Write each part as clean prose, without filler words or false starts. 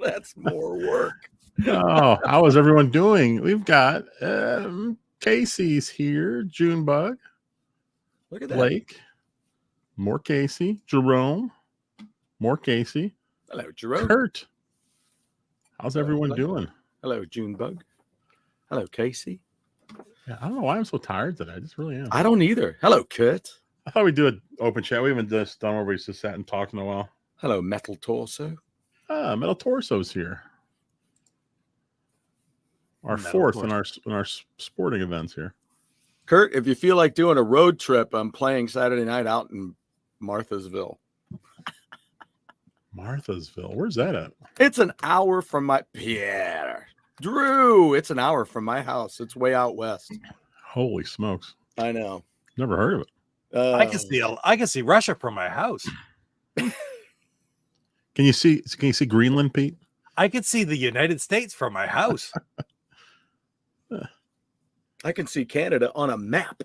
That's more work. Oh, how is everyone doing? We've got Casey's here, Junebug, Look at that. Blake, more Casey, Jerome, more Casey, Hello, Jerome. Kurt. How's everyone Blake. doing? Hello, Junebug. Hello, Casey. Yeah, I don't know why I'm so tired today. I just really am. I don't either. Hello, Kurt. I thought we'd do an open chat. We haven't done where we just sat and talked in a while. Hello, Metal Torso. Metal Torso's here. Our Metal fourth Torso. in our sporting events here. Kurt, if you feel like doing a road trip, I'm playing Saturday night out in Marthasville. Marthasville. Where's that at? It's an hour from my Drew. It's an hour from my house. It's way out west. Holy smokes! I know. Never heard of it. I can see Russia from my house. Can you see Greenland, Pete? I can see the United States from my house. I can see Canada on a map.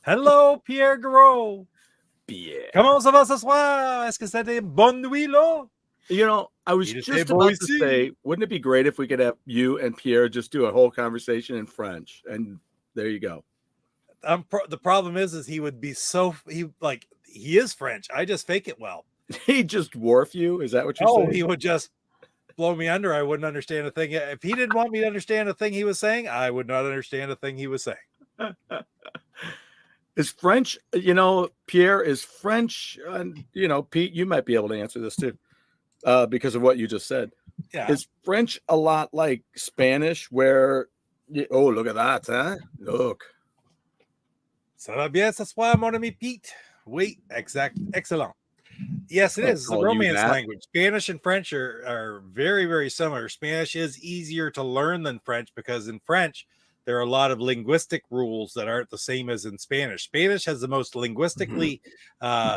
Hello, Pierre Garot. Pierre. Comment ça va ce soir? Est-ce que c'était bonne nuit, là? You know, I was just about to say, wouldn't it be great if we could have you and Pierre just do a whole conversation in French? And there you go. The problem is he would be he is French. I just fake it well. He just dwarf you? Is that what you're saying? He would just blow me under. I wouldn't understand a thing. If he didn't want me to understand a thing he was saying, I would not understand a thing he was saying. Is French, Pierre is French, and Pete, you might be able to answer this too, because of what you just said. Yeah. Is French a lot like Spanish, where look at that, huh? Look. Ça va bien ce soir, mon ami Pete? Oui, excellent. Yes, it is. It's a romance language. Spanish and French are very, very similar. Spanish is easier to learn than French because in French, there are a lot of linguistic rules that aren't the same as in Spanish. Spanish has the most linguistically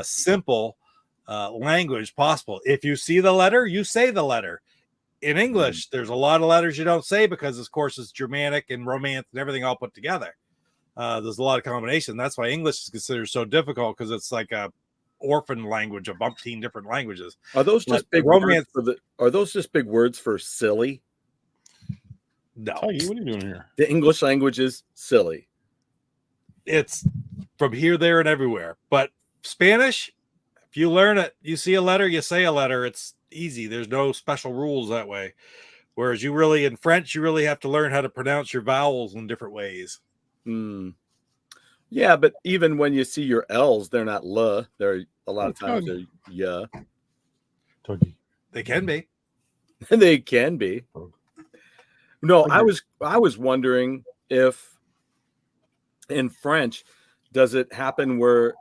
simple language possible. If you see the letter, you say the letter. In English, there's a lot of letters you don't say because, of course, it's Germanic and Romance and everything all put together. There's a lot of combination. That's why English is considered so difficult, because it's like a orphan language of umpteen different languages. Are those just big words are those just big words for silly? No. What are you doing here? The English language is silly. It's from here, there, and everywhere. But Spanish, if you learn it, you see a letter, you say a letter. It's easy. There's no special rules that way. Whereas in French, you really have to learn how to pronounce your vowels in different ways. Yeah, but even when you see your L's, they're not L. They're a lot of times they're yeah. They can be. They can be. No, I was wondering if in French, does it happen where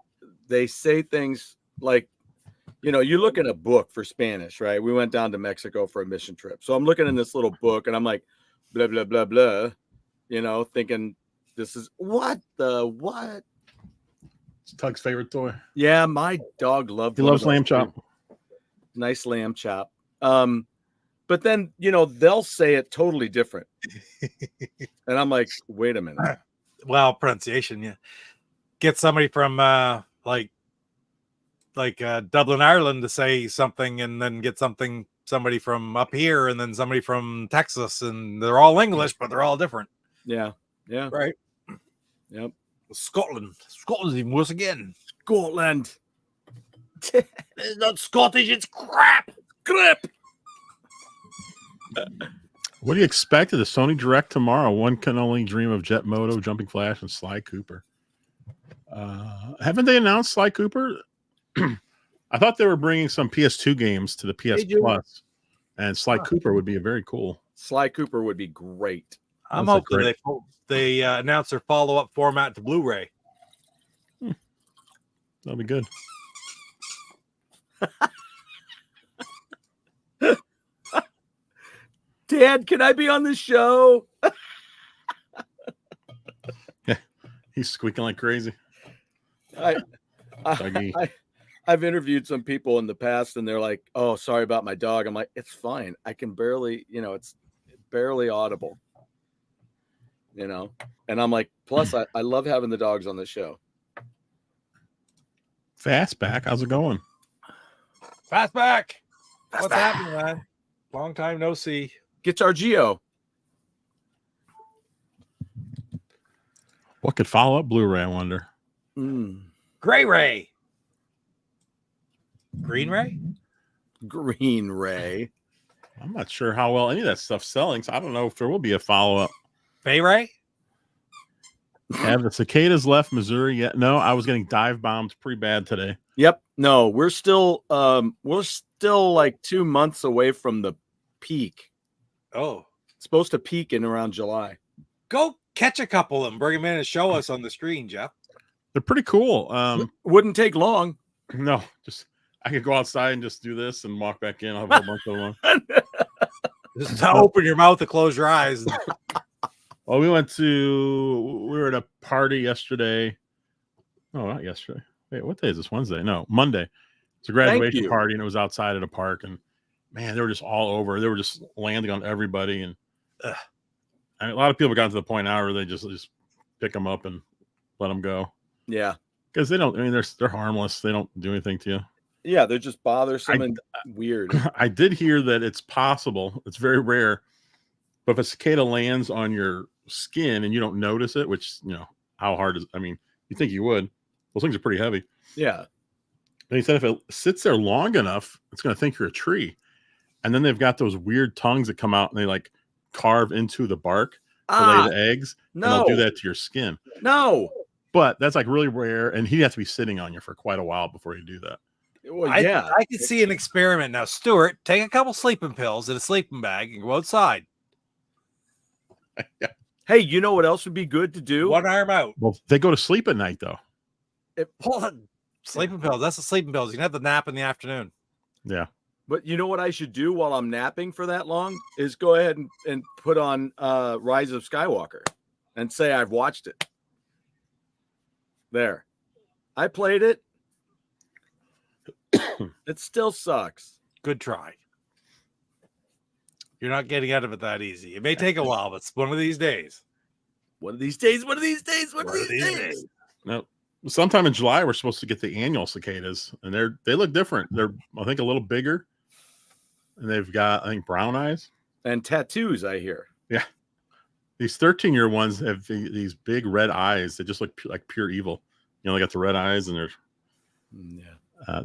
they say things like, you look in a book for Spanish, right? We went down to Mexico for a mission trip. So I'm looking in this little book and I'm like, blah, blah, blah, blah, thinking this is what? It's Tug's favorite toy. Yeah, my dog loves lamb chop. Nice lamb chop. But then, they'll say it totally different. And I'm like, wait a minute. Well, pronunciation, yeah. Get somebody from like Dublin, Ireland to say something, and then get somebody from up here, and then somebody from Texas, and they're all English, but they're all different. Yeah. Yeah. Right. Yep. Scotland's even worse again. Scotland. It's not Scottish, it's crap. What do you expect at the Sony Direct tomorrow? One can only dream of Jet Moto, Jumping Flash, and Sly Cooper. Haven't they announced Sly Cooper? I thought they were bringing some PS2 games to the PS Plus, and Sly Cooper would be very cool. Sly Cooper would be great. I'm hoping they announce their follow-up format to Blu-ray. That'll be good. Dad, can I be on the show? Yeah, he's squeaking like crazy. I've interviewed some people in the past, and they're like, "Oh, sorry about my dog." I'm like, "It's fine. I can barely, it's barely audible." And I'm like, plus, I love having the dogs on the show. Fastback, how's it going? Fastback. What's happening, man? Long time no see. Guitar Geo. What could follow up Blu-ray, I wonder? Gray Ray. Green Ray? Green Ray. I'm not sure how well any of that stuff's selling, so I don't know if there will be a follow-up. Bay Ray? Have the cicadas left Missouri yet? No, I was getting dive bombed pretty bad today. Yep. No, we're still like 2 months away from the peak. Oh. It's supposed to peak in around July. Go catch a couple and bring them in and show us on the screen, Jeff. They're pretty cool. Wouldn't take long. No, just I could go outside and just do this and walk back in. I'll have a whole bunch of them. Just open your mouth and close your eyes. Well, we were at a party yesterday. Oh, not yesterday. Wait, what day is this? Wednesday? No, Monday. It's a graduation party, and it was outside at a park. And man, they were just all over. They were just landing on everybody. And I mean, a lot of people got to the point now where they just pick them up and let them go. Yeah, because they don't. I mean, they're harmless. They don't do anything to you. Yeah, they're just bothersome and weird. I did hear that it's possible. It's very rare, but if a cicada lands on your skin and you don't notice it, which how hard is? I mean, you think you would. Those things are pretty heavy. Yeah. And he said if it sits there long enough, it's going to think you're a tree. And then they've got those weird tongues that come out and they like carve into the bark to lay the eggs. No. And they'll do that to your skin. No. But that's like really rare. And he'd have to be sitting on you for quite a while before you do that. Well, yeah. I could see an experiment. Now, Stuart, take a couple sleeping pills in a sleeping bag and go outside. Hey, you know what else would be good to do? One arm out. Well, they go to sleep at night, though. Sleeping pills. That's the sleeping pills. You can have the nap in the afternoon. Yeah. But you know what I should do while I'm napping for that long is go ahead and put on Rise of Skywalker and say I've watched it. There. I played it. It still sucks. Good try. You're not getting out of it that easy. It may take a while, but it's one of these days. One of these days. One of these days. One of these days. No. Sometime in July, we're supposed to get the annual cicadas, and they look different. They're, I think, a little bigger, and they've got, I think, brown eyes and tattoos. I hear. Yeah, these 13-year ones have these big red eyes that just look like pure evil. They got the red eyes, and they're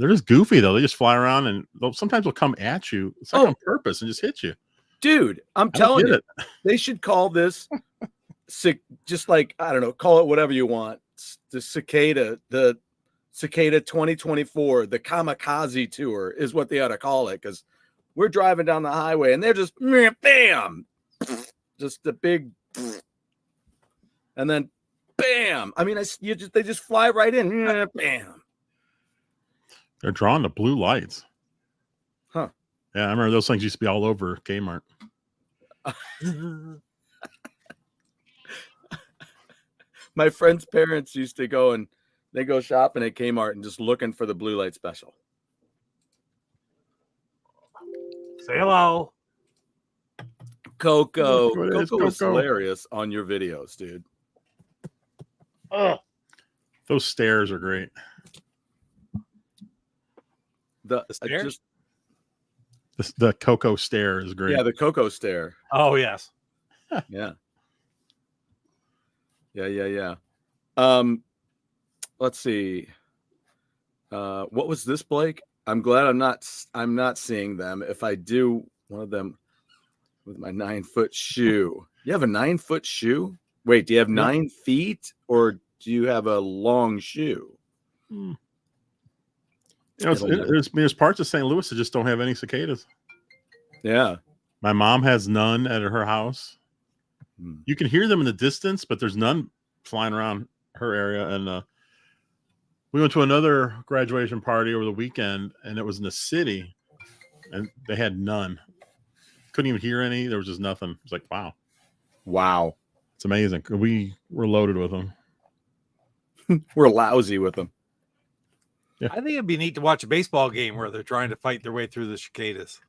just goofy though. They just fly around, and sometimes they'll come at you. It's like on purpose and just hit you. Dude, I'm telling you, they should call this just like, I don't know, call it whatever you want. The cicada 2024, the kamikaze tour is what they ought to call it, because we're driving down the highway and they're just bam, just a big, and then bam. I mean, they just fly right in, bam. They're drawn to blue lights. Huh. Yeah, I remember those things used to be all over Kmart. My friend's parents used to go shopping at Kmart and just looking for the blue light special. Say hello. Coco was hilarious on your videos, dude. Those stairs are great. The stairs? The Coco stare is great. Yeah, the Coco stare. Oh, yes. Yeah. Yeah. Let's see. What was this, Blake? I'm glad I'm not seeing them. If I do one of them with my 9-foot shoe. You have a 9-foot shoe? Wait, do you have 9 feet or do you have a long shoe? There's parts of St. Louis that just don't have any cicadas. Yeah. My mom has none at her house. You can hear them in the distance, but there's none flying around her area. And we went to another graduation party over the weekend, and it was in the city, and they had none. Couldn't even hear any. There was just nothing. It's like, wow. It's amazing. We were loaded with them. We're lousy with them. Yeah. I think it'd be neat to watch a baseball game where they're trying to fight their way through the cicadas.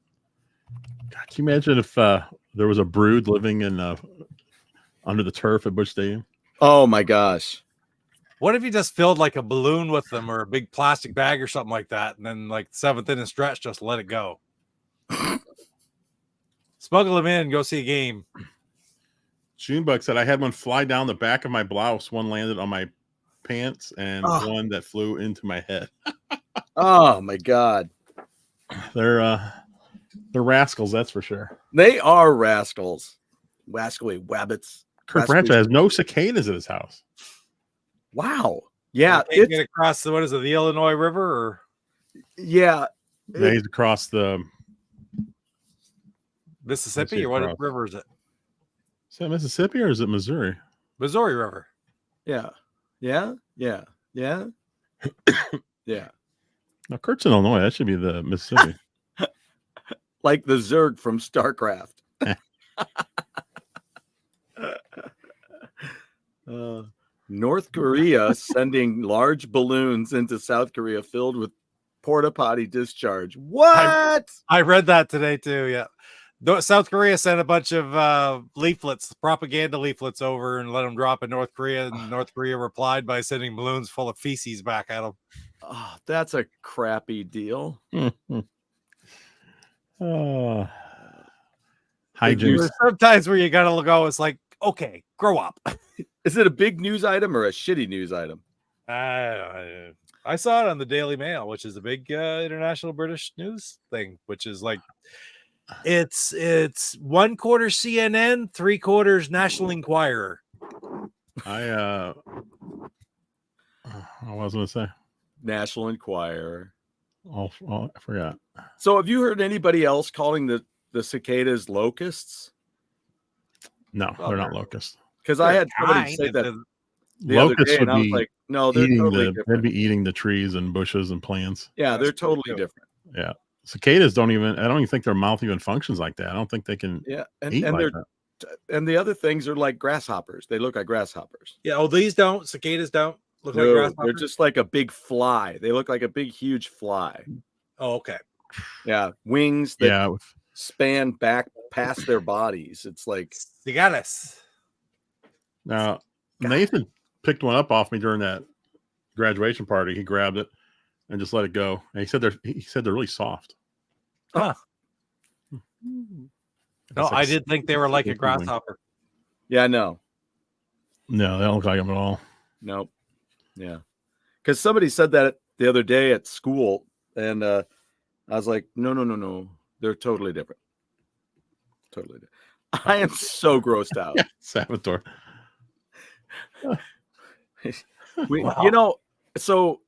God, can you imagine if there was a brood living in under the turf at Busch Stadium? Oh my gosh! What if you just filled like a balloon with them or a big plastic bag or something like that, and then like 7th inning stretch, just let it go. Smuggle them in, go see a game. Junebug said I had one fly down the back of my blouse. One landed on my pants, and one that flew into my head. Oh my God. They're rascals, that's for sure. They are rascals. Wascally wabbits. Kurt Bradshaw has no cicadas at his house. Wow. Yeah. It's get across the, what is it, the Illinois River? Or yeah. He's across the Mississippi, or what river is it? Is that Mississippi or is it Missouri? Missouri River. Yeah. Yeah. Yeah. Yeah. Yeah. No, Kurt's in Illinois. That should be the Mississippi. Like the Zerg from StarCraft. North Korea sending large balloons into South Korea filled with porta potty discharge. What? I read that today too. Yeah. South Korea sent a bunch of leaflets, propaganda leaflets over and let them drop in North Korea. And North Korea replied by sending balloons full of feces back at them. Oh, that's a crappy deal. Hijinks. Sometimes where you gotta go, it's like, okay, grow up. Is it a big news item or a shitty news item? I saw it on the Daily Mail, which is a big international British news thing, which is like it's 1/4 CNN, 3/4 National Enquirer. I was going to say National Enquirer. Oh, I forgot. So have you heard anybody else calling the cicadas locusts? No, they're not locusts. Because I had somebody say that the other day, and I was like, no, they're totally different. They'd be eating the trees and bushes and plants. Yeah, they're totally different. Yeah. Cicadas I don't even think their mouth even functions like that. I don't think they can eat like that. And the other things are like grasshoppers. They look like grasshoppers. Yeah, these don't. Cicadas don't look like grasshoppers. They're just like a big fly. They look like a big, huge fly. Oh, okay. Yeah, wings that span back past their bodies. It's like cicadas. Now, Nathan picked one up off me during that graduation party. He grabbed it and just let it go. And he said they're really soft. Huh. No, I did think they were like a grasshopper. Yeah, no. No, they don't look like them at all. Nope. Yeah. Because somebody said that the other day at school, and I was like, no. They're totally different. Totally different. I am so grossed out. Yeah, Salvatore. Wow. You know, so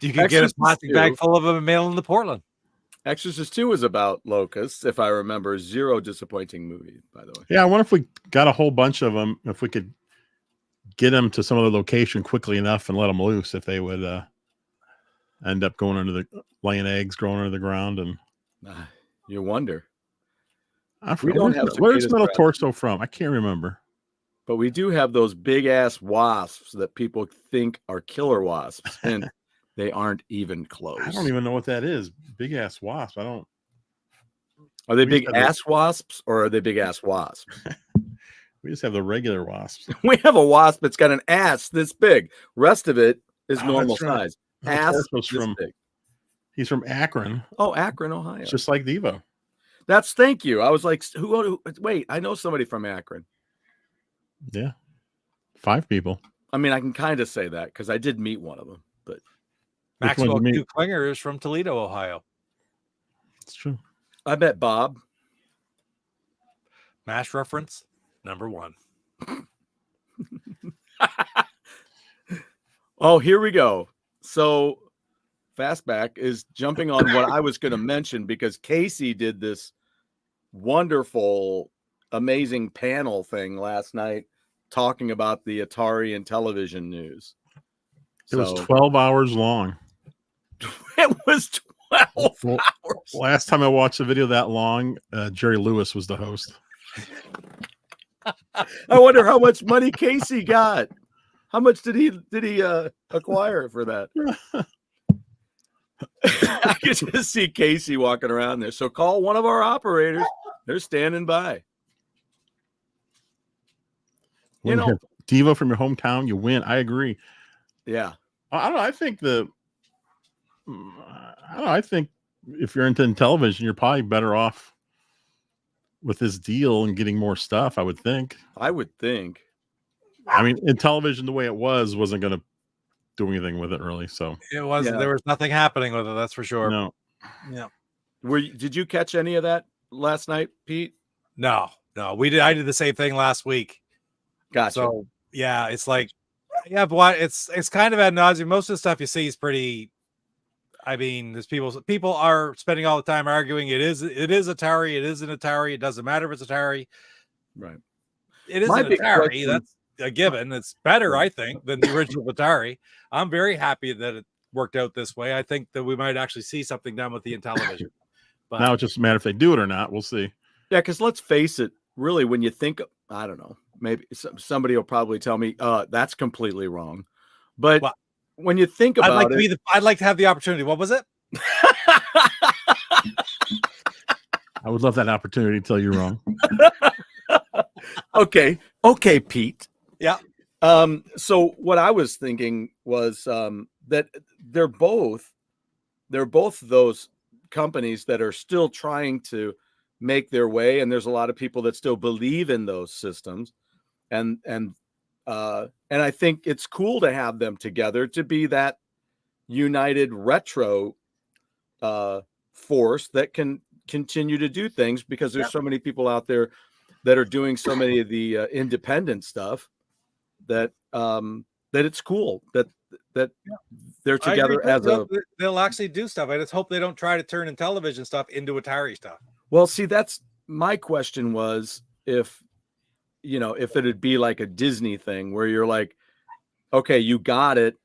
you can get a plastic bag full of them and mail them to Portland. Exorcist 2 is about locusts, if I remember. Zero disappointing movie, by the way. Yeah, I wonder if we got a whole bunch of them, if we could get them to some other location quickly enough and let them loose, if they would end up laying eggs, growing under the ground. And you wonder. Where's Metal Torso from? I can't remember. But we do have those big ass wasps that people think are killer wasps, and they aren't even close. I don't even know what that is. Big ass wasp. I don't. Are they big ass wasps or are they big ass wasps? We just have the regular wasps. We have a wasp that's got an ass this big. Rest of it is normal size. Ass this big. He's from Akron. Oh, Akron, Ohio. It's just like Devo. Thank you. I was like, who? Wait, I know somebody from Akron. Yeah. 5 people. I mean, I can kind of say that because I did meet one of them, but Maxwell Q. Klinger is from Toledo, Ohio. It's true. I bet Bob. MASH reference number 1. Oh, here we go. So Fastback is jumping on what I was going to mention because Casey did this wonderful, amazing panel thing last night talking about the Atari and television news. It was 12 hours long. It was 12 hours. Last time I watched a video that long, Jerry Lewis was the host. I wonder how much money Casey got. How much did he acquire for that? I could just see Casey walking around there. So call one of our operators. They're standing by. diva from your hometown, you win. I agree. Yeah. I don't know. I think I think if you're into television, you're probably better off with this deal and getting more stuff. I would think. I would think. I mean, in television, the way it wasn't going to do anything with it really. So It wasn't. Yeah. There was nothing happening with it. That's for sure. no. Yeah. Did you catch any of that last night, Pete? No. We did. I did the same thing last week. Gotcha. So yeah, it's like, yeah, but it's kind of ad nauseum. Most of the stuff you see is pretty. I mean, there's people are spending all the time arguing it is Atari, it isn't Atari, it doesn't matter if it's Atari. Right. It isn't Atari. That's a given. It's better, I think, than the original Atari. I'm very happy that it worked out this way. I think that we might actually see something done with the Intellivision. But Now it's just a matter if they do it or not. We'll see. Yeah, because let's face it, really, when you think, I don't know, maybe somebody will probably tell me that's completely wrong. But when you think about I'd like to have the opportunity. What was it? I would love that opportunity to tell you wrong. Okay, Pete. Yeah. So what I was thinking was that they're both those companies that are still trying to make their way, and there's a lot of people that still believe in those systems, and I think it's cool to have them together to be that united retro force that can continue to do things, because there's so many people out there that are doing so many of the independent stuff that it's cool that they're together as they'll actually do stuff. I just hope they don't try to turn Intellivision stuff into Atari stuff. Well, see, that's my question was if it'd be like a Disney thing where you're like, okay, you got it,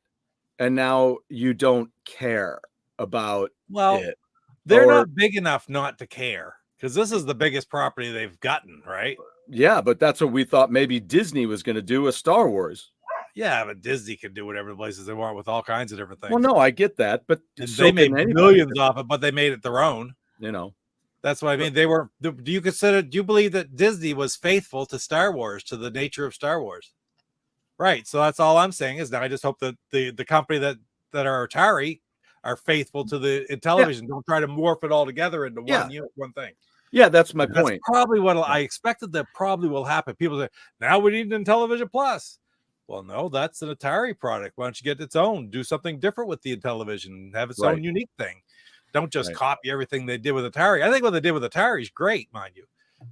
and now you don't care about it. They're not big enough not to care, because this is the biggest property they've gotten, right? Yeah, but that's what we thought maybe Disney was going to do with Star Wars. Yeah, but Disney can do whatever places they want with all kinds of different things. Well, no, I get that, but they made millions off it, but they made it their own. That's what I mean. They were. Do you believe that Disney was faithful to Star Wars, to the nature of Star Wars? Right. So that's all I'm saying is now I just hope that the company that are Atari are faithful to the Intellivision. Yeah. Don't try to morph it all together into one thing. Yeah, that's my point. Probably what I expected that probably will happen. People say, now we need an Intellivision Plus. Well, no, that's an Atari product. Why don't you get its own? Do something different with the Intellivision. Have its own unique thing. Don't just copy everything they did with Atari. I think what they did with Atari is great, mind you.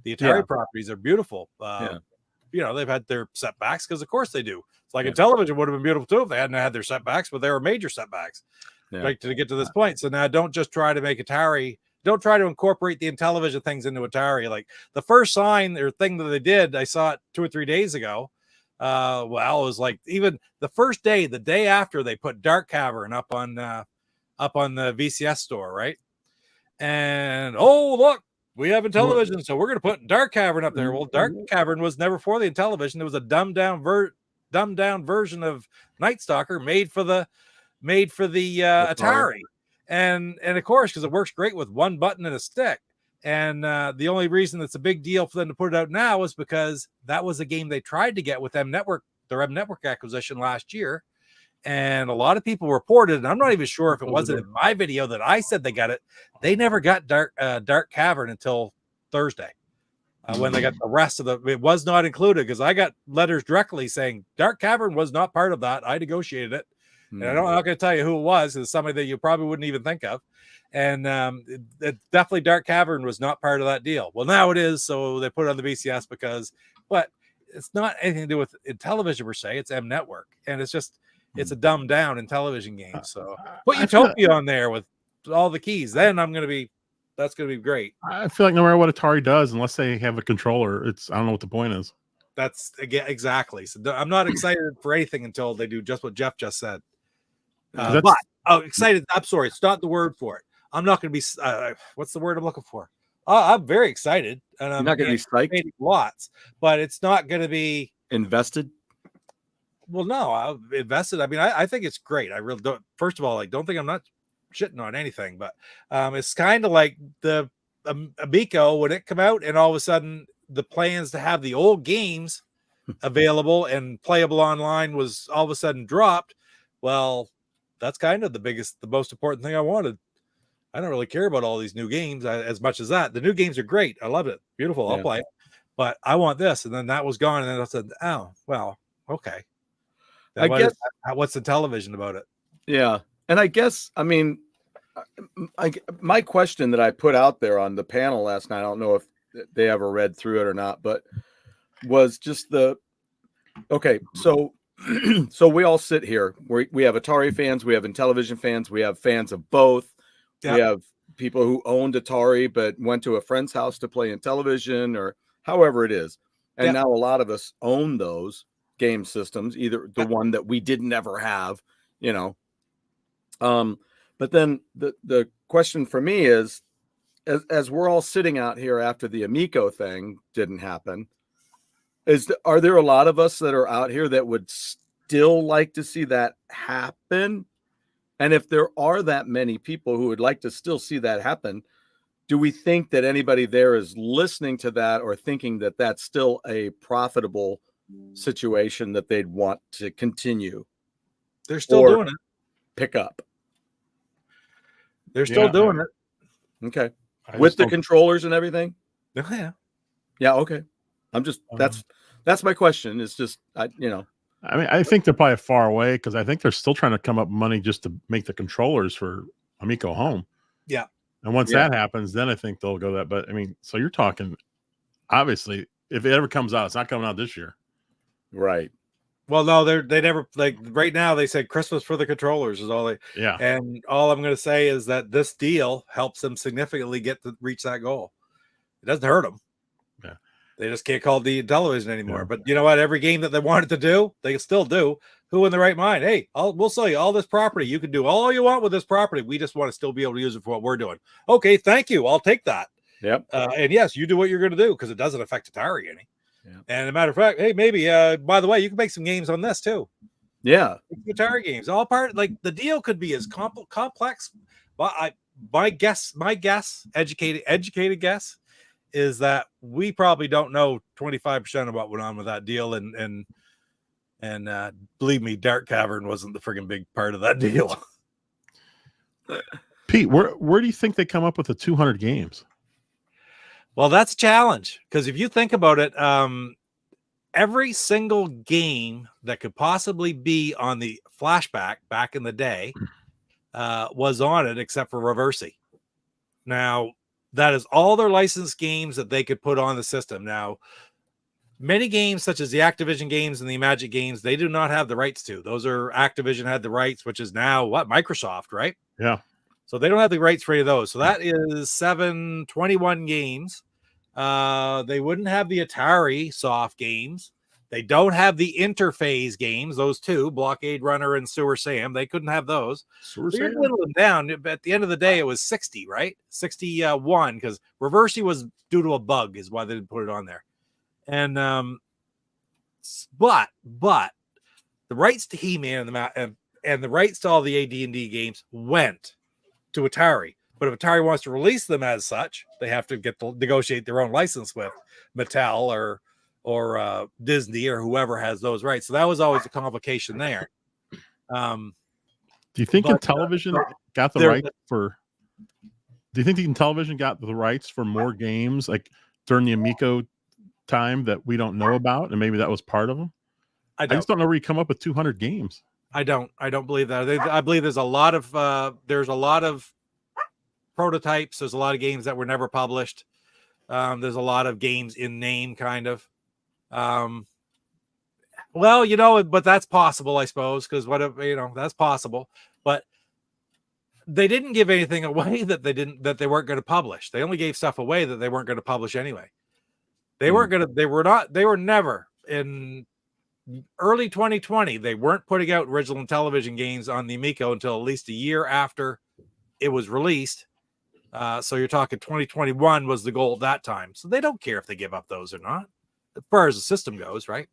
The Atari properties are beautiful. They've had their setbacks because, of course, they do. It's like Intellivision would have been beautiful too if they hadn't had their setbacks, but they were major setbacks to get to this point. So now don't just try to make Atari. Don't try to incorporate the Intellivision things into Atari. Like the first sign or thing that they did, I saw it 2 or 3 days ago. It was like even the first day, the day after they put Dark Cavern up on the VCS store, right? And look, we have Intellivision, so we're going to put Dark Cavern up there. Well, Dark Cavern was never for the Intellivision. It was a dumbed down version of Night Stalker made for the Atari. And of course, because it works great with one button and a stick. And the only reason it's a big deal for them to put it out now is because that was a game they tried to get with their M Network acquisition last year. And a lot of people reported, and I'm not even sure if it wasn't in my video that I said they got it. They never got Dark Cavern until Thursday when they got the rest of it was not included, because I got letters directly saying Dark Cavern was not part of that. I negotiated it. And I'm not going to tell you who it was. It's somebody that you probably wouldn't even think of. And definitely Dark Cavern was not part of that deal. Well, now it is. So they put it on the VCS but it's not anything to do with Intellivision per se. It's M Network. And it's just, it's a dumbed down Intellivision game. So put Utopia on there with all the keys. Then that's going to be great. I feel like no matter what Atari does, unless they have a controller, I don't know what the point is. That's again, exactly. So I'm not excited for anything until they do just what Jeff just said. Excited. I'm sorry. It's not the word for it. I'm not going to be, what's the word I'm looking for? I'm very excited. And I'm not going to be psyched. Lots, but it's not going to be invested. Well, no, I've invested. I mean, I think it's great. I really don't. First of all, don't think I'm not shitting on anything, but it's kind of like the Amico when it came out, and all of a sudden the plans to have the old games available and playable online was all of a sudden dropped, well, that's kind of the most important thing I wanted. I don't really care about all these new games as much as that. The new games are great. I love it. Beautiful. I'll play it. But I want this. And then that was gone. And then I said, oh, well, okay. I guess what's the television about it? Yeah. And I guess, I mean, my question that I put out there on the panel last night, I don't know if they ever read through it or not, but was just okay. So, so we all sit here. We have Atari fans, we have Intellivision fans, we have fans of both. Yep. We have people who owned Atari but went to a friend's house to play Intellivision or however it is. And now a lot of us own those game systems, either the one that we didn't ever have, you know. But then the question for me is, as we're all sitting out here after the Amico thing didn't happen, are there a lot of us that are out here that would still like to see that happen? And if there are that many people who would like to still see that happen, do we think that anybody there is listening to that or thinking that that's still a profitable situation that they'd want to continue? They're still doing it. Pick up. They're still doing it. Okay. With the controllers and everything? Oh, yeah. Yeah, okay. I'm just that's my question. It's just I mean, I think they're probably far away because I think they're still trying to come up with money just to make the controllers for Amico Home. Yeah. And once that happens, then I think they'll go that. But I mean, so you're talking, obviously, if it ever comes out, it's not coming out this year. Right. Well, no, they never, like right now they said Christmas for the controllers is all they. Yeah. And all I'm going to say is that this deal helps them significantly reach that goal. It doesn't hurt them. Yeah. They just can't call the television anymore. Yeah. But you know what? Every game that they wanted to do, they can still do. Who in the right mind? Hey, we'll sell you all this property. You can do all you want with this property. We just want to still be able to use it for what we're doing. Okay, thank you. I'll take that. Yep. And yes, you do what you're going to do because it doesn't affect Atari any. Yeah. And as a matter of fact, hey, maybe by the way, you can make some games on this too. Yeah, Atari games, all part like the deal could be as complex. But my guess, educated guess, is that we probably don't know 25% of what went on with that deal, and believe me, Dark Cavern wasn't the friggin' big part of that deal. Pete, where do you think they come up with the 200 games? Well, that's a challenge because if you think about it, every single game that could possibly be on the flashback back in the day was on it except for Reversi. Now, that is all their licensed games that they could put on the system. Now, many games such as the Activision games and the Magic games, they do not have the rights to. Those are Activision had the rights, which is now Microsoft, right? Yeah. So they don't have the rights for any of those. So that is 21 games. They wouldn't have the Atari soft games. They don't have the interphase games. Those two, Blockade Runner and Sewer Sam, they couldn't have those. So you're whittling them down. At the end of the day, it was 60, right? 61 because Reversi was due to a bug is why they didn't put it on there. And but the rights to He-Man and the rights to all the AD&D games went to Atari. But if Atari wants to release them as such, they have to negotiate their own license with Mattel or Disney or whoever has those rights. So that was always a complication there. Do you think Intellivision got the rights for? Do you think the Intellivision got the rights for more games like during the Amico time that we don't know about, and maybe that was part of them? I just don't know where you come up with 200 games. I don't believe that. I believe there's a lot of prototypes. There's a lot of games that were never published. There's a lot of games in name, kind of. Well, but that's possible, I suppose, because that's possible. But they didn't give anything away that they weren't going to publish. They only gave stuff away that they weren't going to publish anyway. They were never in early 2020. They weren't putting out original Intellivision games on the Amico until at least a year after it was released. So you're talking 2021 was the goal at that time. So they don't care if they give up those or not, as far as the system goes, right?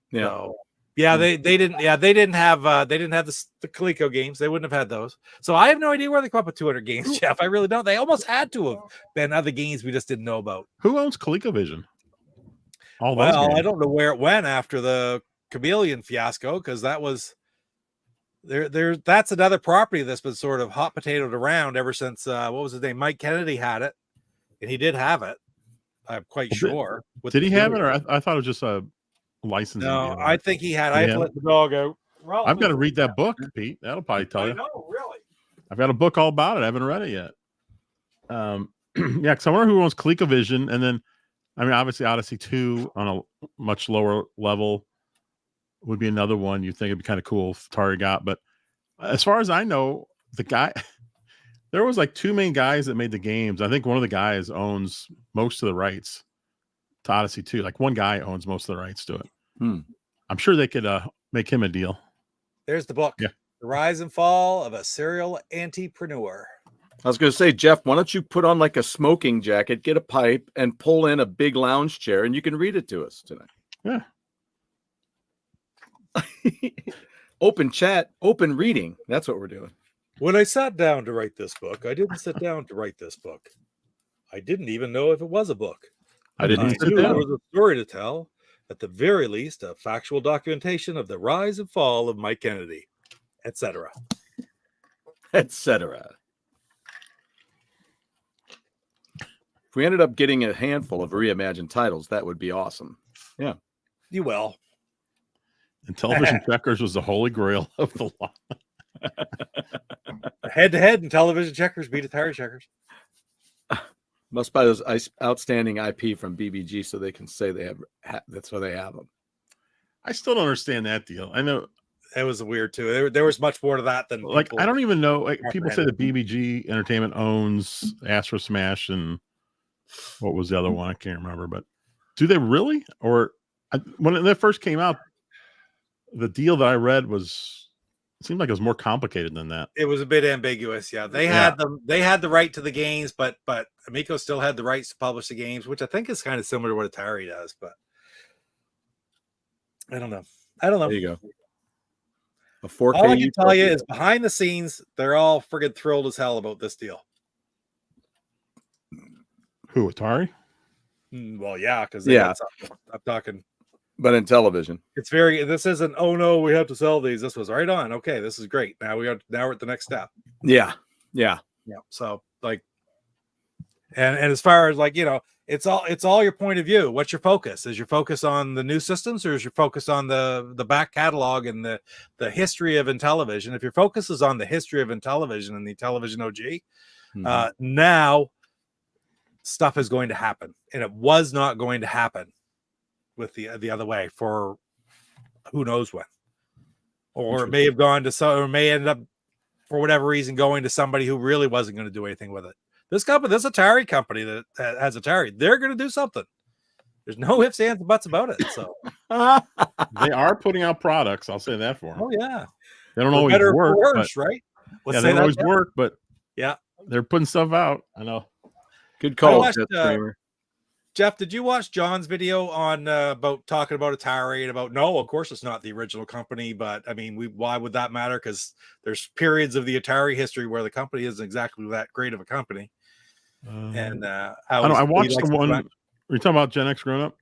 Yeah. So, yeah, they didn't have the Coleco games. They wouldn't have had those. So I have no idea where they come up with 200 games, Jeff. I really don't. They almost had to have been other games we just didn't know about. Who owns ColecoVision? All those Well, games. I don't know where it went after the Chameleon fiasco, because that was there. That's another property that's been sort of hot potatoed around ever since what was his name? Mike Kennedy had it, and he did have it. I'm quite sure. Did he have it, or I thought it was just a licensing No, deal? I think he had. Did I he have to have let the dog out. I've got to read that book, Pete. That'll probably tell I you. know, really. I've got a book all about it. I haven't read it yet. Yeah, because I wonder who owns ColecoVision, and then, I mean, obviously Odyssey 2 on a much lower level would be another one you think it'd be kind of cool if Atari got. But as far as I know, the guy, there was like two main guys that made the games. I think one of the guys owns most of the rights to Odyssey 2. Like one guy owns most of the rights to it. I'm sure they could make him a deal. There's the book. Yeah. The Rise and Fall of a Serial Entrepreneur. I was going to say, Jeff, why don't you put on like a smoking jacket, get a pipe, and pull in a big lounge chair, and you can read it to us tonight. Yeah. Open chat, open reading. That's what we're doing. When I sat down to write this book, I didn't sit down to write this book. I didn't even know if it was a book. I didn't I knew there was a story to tell. At the very least, a factual documentation of the rise and fall of Mike Kennedy, etc. Etc. If we ended up getting a handful of reimagined titles, that would be awesome. Yeah. You will. And television checkers was the holy grail of the law. Head-to-head in television checkers beat Atari checkers. Must buy those outstanding IP from BBG so they can say they have that's why they have them. I still don't understand that deal. I know it was weird too. There was much more to that than like I don't even know. Like people say that BBG Entertainment owns Astro Smash and what was the other one? I can't remember. But do they really? Or when it first came out, the deal that I read it seemed like it was more complicated than that. It was a bit ambiguous. Yeah, they had the right to the games, but Amico still had the rights to publish the games, which I think is kind of similar to what Atari does. But I don't know. There you go. A 4K. All I can tell you is behind the scenes, they're all friggin' thrilled as hell about this deal. Who, Atari? Well, yeah, because I'm talking. But in television, it's very. This isn't. Oh no, we have to sell these. This was right on. Okay, this is great. Now we're at the next step. Yeah. So like, and as far as like it's all your point of view. What's your focus? Is your focus on the new systems, or is your focus on the back catalog and the history of Intellivision? If your focus is on the history of Intellivision and the Intellivision OG, now stuff is going to happen, and it was not going to happen with the other way for who knows when, or it may have gone to or may end up for whatever reason going to somebody who really wasn't going to do anything with it. This Atari company that has Atari, they're going to do something. There's no ifs, ands, and buts about it. So they are putting out products. I'll say that for them. Oh yeah, they don't always work, worse, right? They don't always work, but yeah, they're putting stuff out. I know. Good call, Jeff. Did you watch John's video on about talking about Atari and about no, of course it's not the original company, but I mean, why would that matter? Because there's periods of the Atari history where the company isn't exactly that great of a company. And I watched the one. Are you talking about Gen X Grown Up?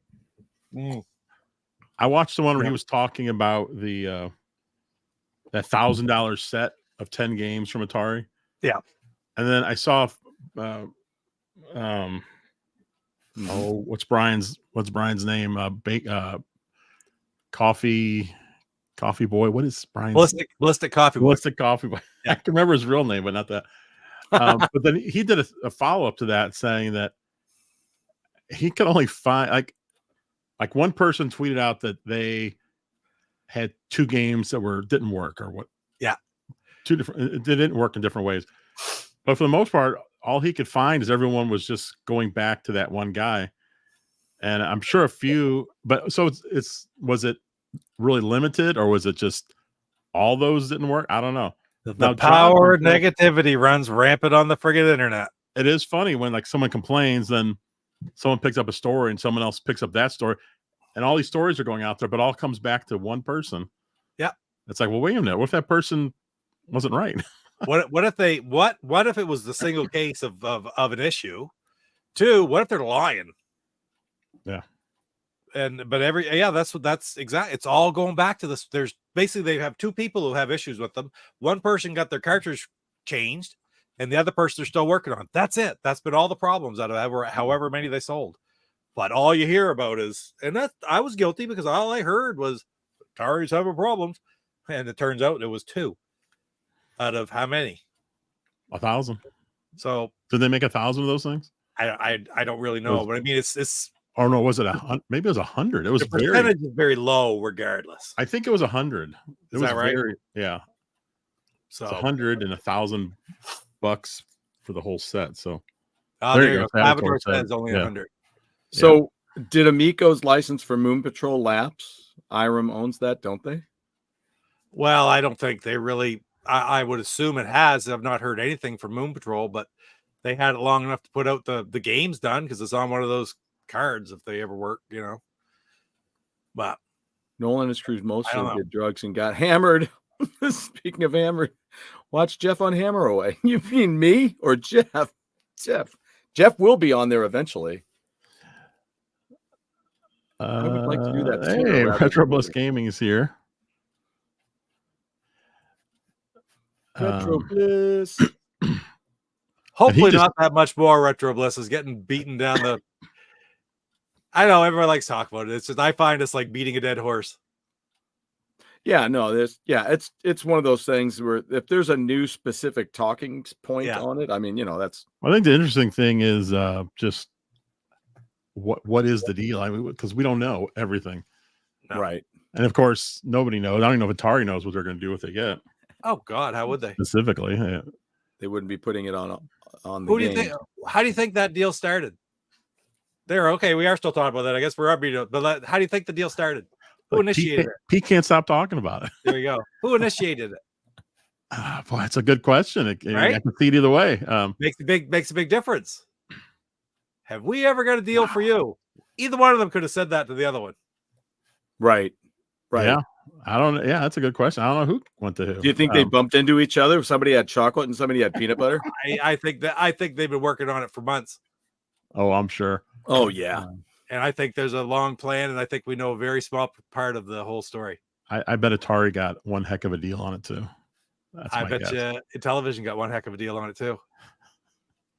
I watched the one where he was talking about the that $1,000 set of 10 games from Atari. Yeah, and then I saw. What's Brian's name? Coffee Boy. What is Brian's? Ballistic Coffee Boy. Ballistic Coffee Boy. I can remember his real name, but not that. But then he did a follow-up to that saying that he could only find like one person tweeted out that they had two games that didn't work or what. Yeah. It didn't work in different ways. But for the most part, all he could find is everyone was just going back to that one guy. And I'm sure a few, but so was it really limited or was it just all those didn't work? I don't know. The power of negativity runs rampant on the friggin' internet. It is funny when like someone complains, then someone picks up a story and someone else picks up that story and all these stories are going out there, but all comes back to one person. Yeah. It's like, well, wait a minute. What if that person wasn't right? What if it was the single case of an issue? Two, what if they're lying? Yeah. That's exactly. It's all going back to this. There's basically they have two people who have issues with them. One person got their cartridge changed, and the other person they're still working on. That's it. That's been all the problems out of however many they sold. But all you hear about is, and that I was guilty because all I heard was Atari's having problems, and it turns out it was 2 out of how many? 1,000. So Did they make 1,000 of those things? I don't really know, but I mean it's. Or no, was it 100? Maybe it was 100. It was The percentage is very low, regardless. I think it was 100. Is that right? Yeah. So it's 100 and $1,000 for the whole set. So there you go. Salvador says only 100. So did Amico's license for Moon Patrol lapse? IREM owns that, don't they? Well, I don't think they really. I would assume it has. I've not heard anything from Moon Patrol, but they had it long enough to put out the games done because it's on one of those cards if they ever work, But Nolan and his crews mostly did drugs and got hammered. Speaking of hammered, watch Jeff on Hammer Away. You mean me or Jeff? Jeff will be on there eventually. I would like to do that. Hey, Retro Bliss Gaming is here. Retro Bliss. Hopefully not that much more. Retro Bliss is getting beaten down the. I know everyone likes to talk about it. It's just I find it's like beating a dead horse. Yeah, no, it's one of those things where if there's a new specific talking point on it, I mean, that's. I think the interesting thing is just what is the deal? I mean, because we don't know everything, right? And of course, nobody knows. I don't even know if Atari knows what they're going to do if they get. Oh God, how would they? Specifically, they wouldn't be putting it on the. Who do you think? How do you think that deal started? There, okay, we are still talking about that. I guess we're upbeat, but how do you think the deal started? Who initiated it? Pete can't stop talking about it. There you go. Who initiated it? Boy, that's a good question. Right? I can see it either way. Makes a big difference. Have we ever got a deal for you? Either one of them could have said that to the other one. Right. Yeah. I don't know. Yeah, that's a good question. I don't know who went to who. Do you think they bumped into each other? Somebody had chocolate and somebody had peanut butter? I think they've been working on it for months. Oh, I'm sure. Oh, yeah. And I think there's a long plan, and I think we know a very small part of the whole story. I bet Atari got one heck of a deal on it too. I bet you Intellivision got one heck of a deal on it too.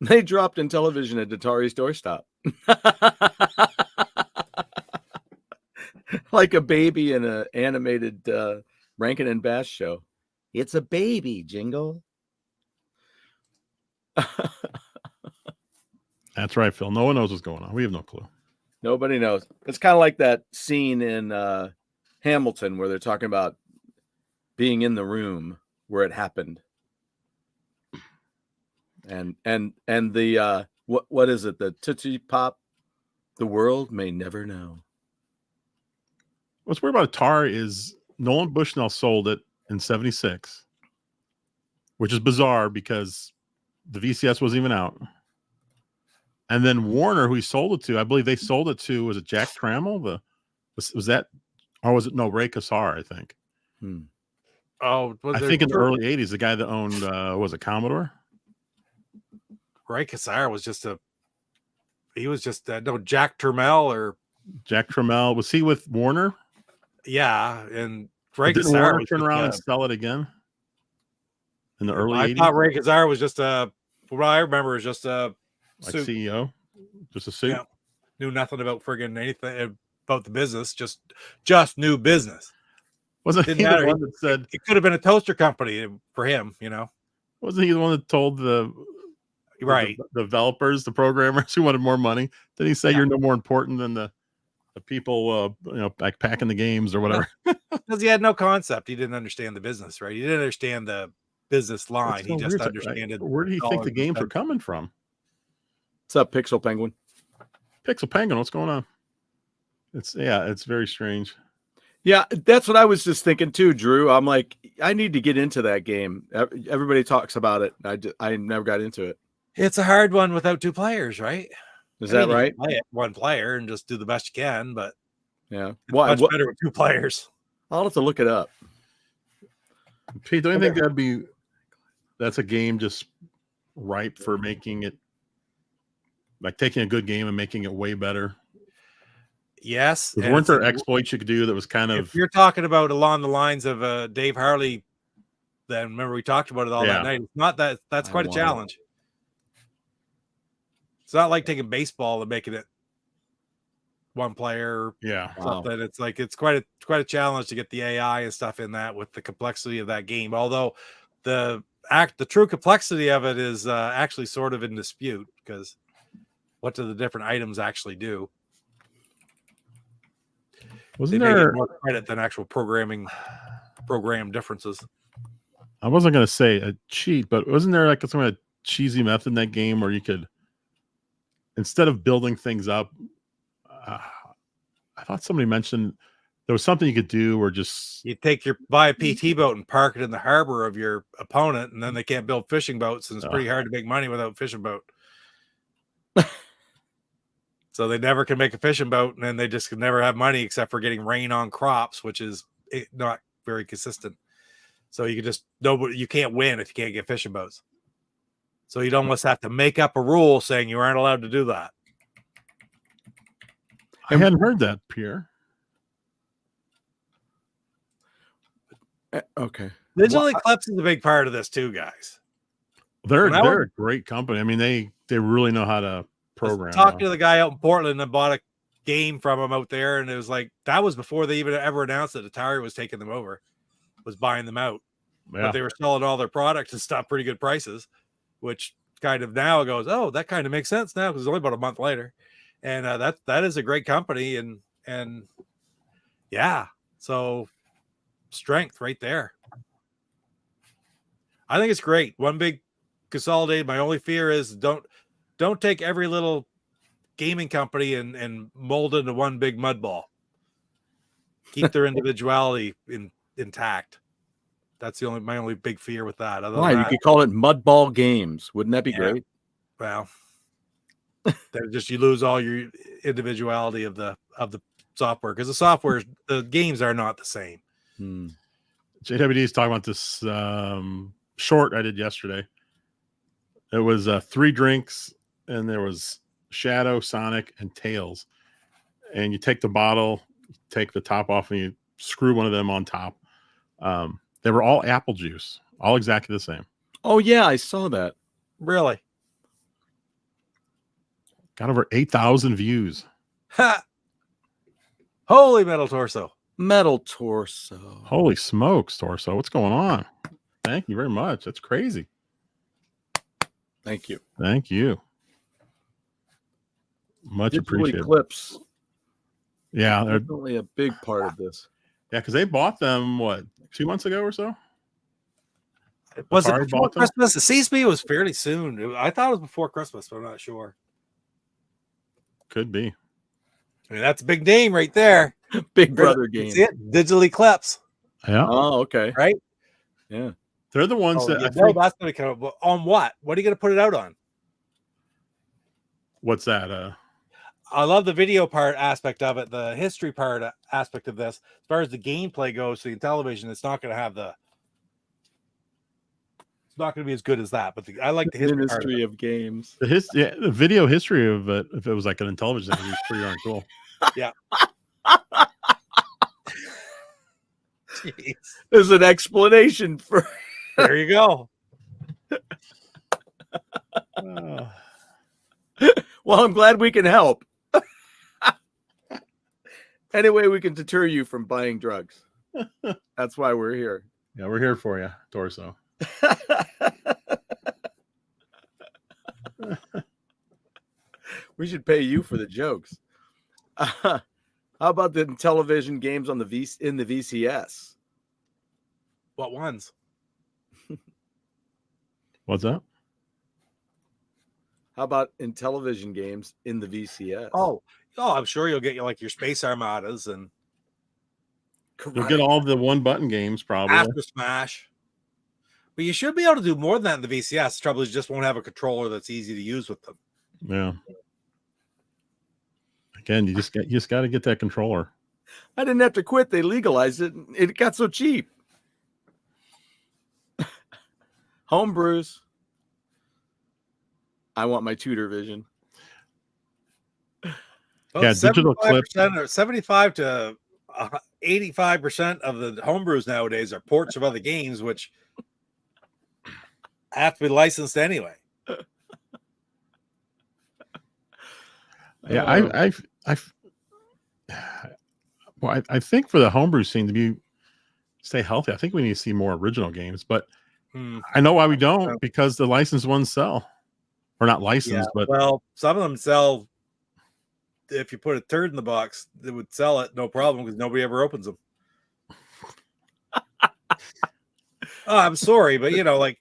They dropped Intellivision at Atari's doorstep. Like a baby in an animated Rankin and Bass show. It's a baby, Jingle. That's right, Phil. No one knows what's going on. We have no clue. Nobody knows. It's kind of like that scene in Hamilton where they're talking about being in the room where it happened. And the what is it? The Tootsie Pop. The world may never know. What's weird about Atari is Nolan Bushnell sold it in '76, which is bizarre because the VCS wasn't even out. And then Warner, who he sold it to, I believe they sold it to, was it Jack Trammell? Was that, or was it Ray Kassar, I think. Oh, I think in the early '80s, the guy that owned was it Commodore? Ray Kassar was just Jack Trammell or Jack Trammell. Was he with Warner? Yeah, and Ray Didn't Kassar Warner turn around and sell it again in the early '80s. I thought Ray Kassar was just what I remember is just a like CEO, just a suit. Yeah. Knew nothing about friggin' anything about the business, just new business. Wasn't he the one that said it could have been a toaster company for him? Wasn't he the one that told the developers, the programmers who wanted more money? Did he say you're no more important than the people like packing the games or whatever? Because he had no concept. He didn't understand the business, right? He didn't understand the business line. He just understood. Where did he think the games were coming from? What's up, Pixel Penguin? Pixel Penguin, what's going on? It's very strange. Yeah, that's what I was just thinking too, Drew. I'm like, I need to get into that game. Everybody talks about it. I never got into it. It's a hard one without two players, right? Is that right? Play it one player and just do the best you can, but yeah, much better with two players. I'll have to look it up. Pete, don't you think that's a game just ripe for making it, like taking a good game and making it way better? Yes. Because weren't there exploits you could do that was kind of? If you're talking about along the lines of Dave Harley, then remember we talked about it all that night. It's not that. That's quite a challenge. It's not like taking baseball and making it one player. Yeah. Something. Wow. It's like it's quite a challenge to get the AI and stuff in that with the complexity of that game. Although the true complexity of it is actually sort of in dispute, because what do the different items actually do? Wasn't there more credit than actual program differences? I wasn't going to say a cheat, but wasn't there like some kind of cheesy method in that game where you could, instead of building things up, I thought somebody mentioned there was something you could do where just you buy a PT boat and park it in the harbor of your opponent, and then they can't build fishing boats, and it's pretty hard to make money without a fishing boat. So they never can make a fishing boat, and then they just can never have money except for getting rain on crops, which is not very consistent. So you can't win if you can't get fishing boats. So you'd almost have to make up a rule saying you aren't allowed to do that. I hadn't heard that, Pierre. Okay. Digital Eclipse is a big part of this too, guys. They're a great company. I mean, they really know how to program. Talked to the guy out in Portland and bought a game from him out there, and it was like that was before they even ever announced that Atari was taking them over, was buying them out. Yeah. But they were selling all their products and stuff pretty good prices, which kind of now goes, oh, that kind of makes sense now because it's only about a month later, and that is a great company, and yeah, so strength right there. I think it's great. One big consolidated. My only fear is don't take every little gaming company and mold into one big mud ball. Keep their individuality intact. That's my only big fear with that. Why? You could call it Mudball Games. Wouldn't that be great? Well, you lose all your individuality of the software, because the games are not the same. JWD is talking about this short I did yesterday. It was 3 drinks, and there was Shadow, Sonic, and Tails. And you take the bottle, take the top off, and you screw one of them on top. They were all apple juice, all exactly the same. Oh, yeah, I saw that. Really? Got over 8,000 views. Ha! Holy Metal Torso. Metal Torso. Holy smokes, Torso. What's going on? Thank you very much. That's crazy. Thank you. Thank you. Much appreciated. Eclipse. Yeah, they're definitely a big part of this. Yeah, because they bought them, 2 months ago or so? Was it before Christmas? It seems to me it was fairly soon. I thought it was before Christmas, but I'm not sure. Could be. I mean, that's a big name right there. Big brother game. See it? Digital Eclipse. Yeah. Oh, okay. Right? Yeah. They're the ones that that's going to come up. On what? What are you going to put it out on? What's that? I love the video part aspect of it, the history part aspect of this. As far as the gameplay goes, the television, it's not going to have it's not going to be as good as that. But I like the history of games. The video history of it, if it was like an Intellivision, it was pretty darn cool. Yeah. Jeez. There's an explanation for. There you go. Well, I'm glad we can help. Any way we can deter you from buying drugs. That's why we're here. Yeah, we're here for you, Torso. We should pay you for the jokes. How about the television games on in the VCS? What ones? What's that? How about in television games in the VCS? Oh, I'm sure you'll get your Space Armadas and you'll get all the 1-button games probably. After Smash. But you should be able to do more than that in the VCS. The trouble is you just won't have a controller that's easy to use with them. Yeah. Again, you just got to get that controller. I didn't have to quit. They legalized it. It got so cheap. Homebrews. I want my Tudor vision. Well, Yeah, digital clip. 75% or 75 to 85% of the homebrews nowadays are ports of other games, which have to be licensed anyway. Yeah, I think for the homebrew scene to stay healthy, I think we need to see more original games. But I know why we don't, because the licensed ones sell, or not licensed, but well, some of them sell. If you put a turd in the box, they would sell it no problem because nobody ever opens them. Oh, I'm sorry, but like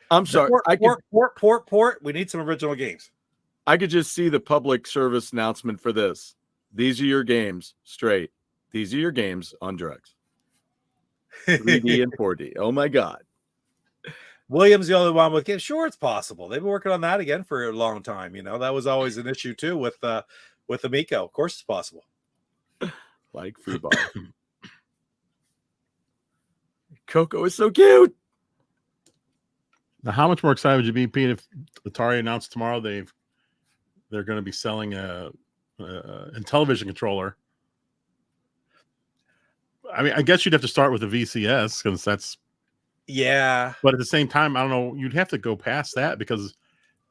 I'm sorry. Port. We need some original games. I could just see the public service announcement for this. These are your games straight. These are your games on drugs. 3D and 4D. Oh my God. William's the only one with games. Sure, it's possible. They've been working on that again for a long time. That was always an issue too with Amico. Of course, it's possible. Like food bar. Coco is so cute. Now, how much more excited would you be, Pete, if Atari announced tomorrow they're going to be selling a Intellivision controller? I mean, I guess you'd have to start with a VCS because that's. Yeah. But at the same time, I don't know. You'd have to go past that because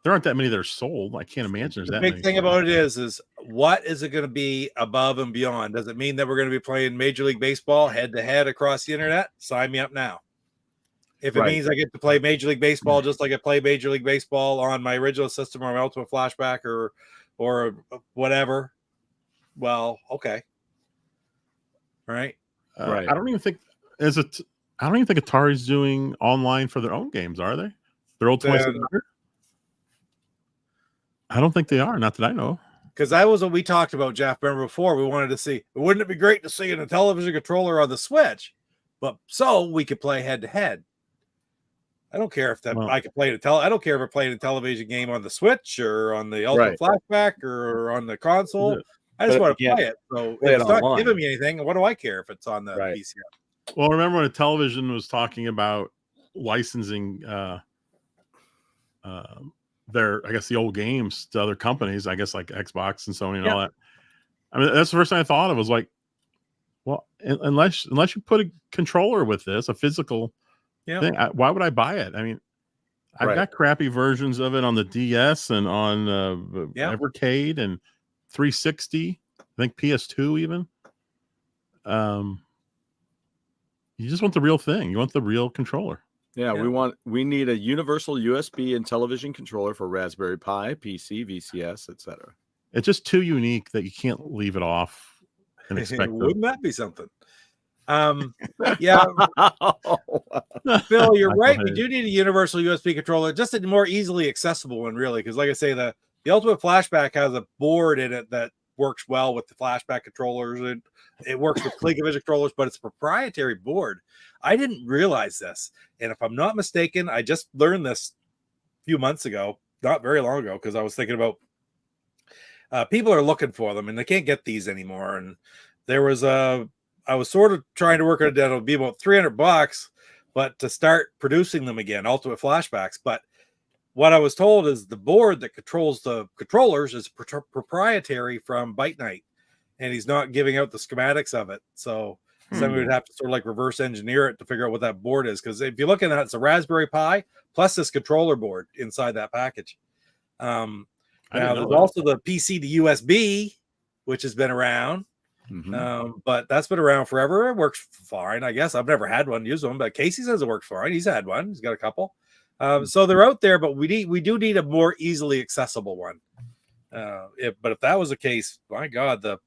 there aren't that many that are sold. I can't imagine there's that many. The big thing about it is what is it going to be above and beyond? Does it mean that we're going to be playing Major League Baseball head to head across the internet? Sign me up now. If it means I get to play Major League Baseball just like I play Major League Baseball on my original system or my Ultimate Flashback or whatever, well, okay. Right. I don't even think Atari's doing online for their own games, are they? Their old 2600? I don't think they are, not that I know. Because that was what we talked about, Jeff. Remember before, we wanted to see, wouldn't it be great to see in a television controller on the Switch? But so we could play head to head. I don't care if I could play I don't care if I played a television game on the Switch or on the Ultimate Flashback or on the console. I just want to play it. So if it's not giving me anything, what do I care if it's on the PC? Well, remember when a television was talking about licensing I guess the old games to other companies, I guess like Xbox and Sony and all that. I mean, that's the first thing I thought of was like, well, unless you put a controller with this, a physical thing, why would I buy it? I mean, I've got crappy versions of it on the DS and on Evercade and 360. I think PS2 even. You just want the real thing. You want the real controller. Yeah, we need a universal USB and television controller for Raspberry Pi, PC, VCS, etc. It's just too unique that you can't leave it off and expect. Wouldn't that be something? Yeah, Phil, you're right. We do need a universal USB controller, just a more easily accessible one, really. Because, like I say, the Ultimate Flashback has a board in it that works well with the flashback controllers, and it works with ColecoVision controllers, but it's a proprietary board. I didn't realize this, and if I'm not mistaken, I just learned this a few months ago, not very long ago, because I was thinking about people are looking for them, and they can't get these anymore. And there was I was sort of trying to work on it. It'll be about $300, but to start producing them again, Ultimate Flashbacks. But what I was told is the board that controls the controllers is proprietary from Byte Night, and he's not giving out the schematics of it. So somebody would have to sort of like reverse engineer it to figure out what that board is. Because if you look at that, it's a Raspberry Pi plus this controller board inside that package. Now there's also the PC to USB, which has been around. But that's been around forever. It works fine, I guess. I've never had one, use one, but Casey says it works fine. He's had one. He's got a couple. So they're out there, but we do need a more easily accessible one. But if that was the case, my God, the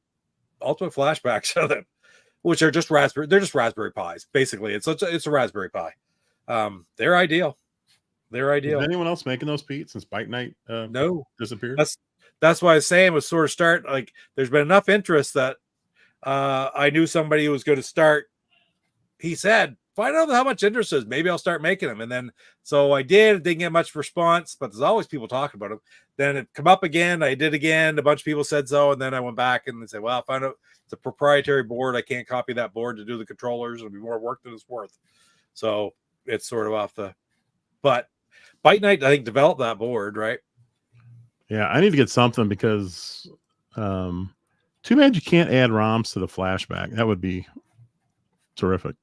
Ultimate Flashbacks are them, which are just Raspberry Pis. Basically, it's a Raspberry Pi. They're ideal. They're ideal. Is anyone else making those, Pete, since Byte Night no disappeared? That's why I was saying was sort of start like there's been enough interest that I knew somebody who was going to start. He said, find out how much interest is. Maybe I'll start making them. And then, so I didn't get much response, but there's always people talking about them. Then it come up again. I did again. A bunch of people said so. And then I went back and they said, well, I found out it's a proprietary board. I can't copy that board to do the controllers. It'll be more work than it's worth. So it's sort of off but Byte Night, I think, developed that board, right? Yeah. I need to get something because Too bad you can't add ROMs to the flashback. That would be terrific.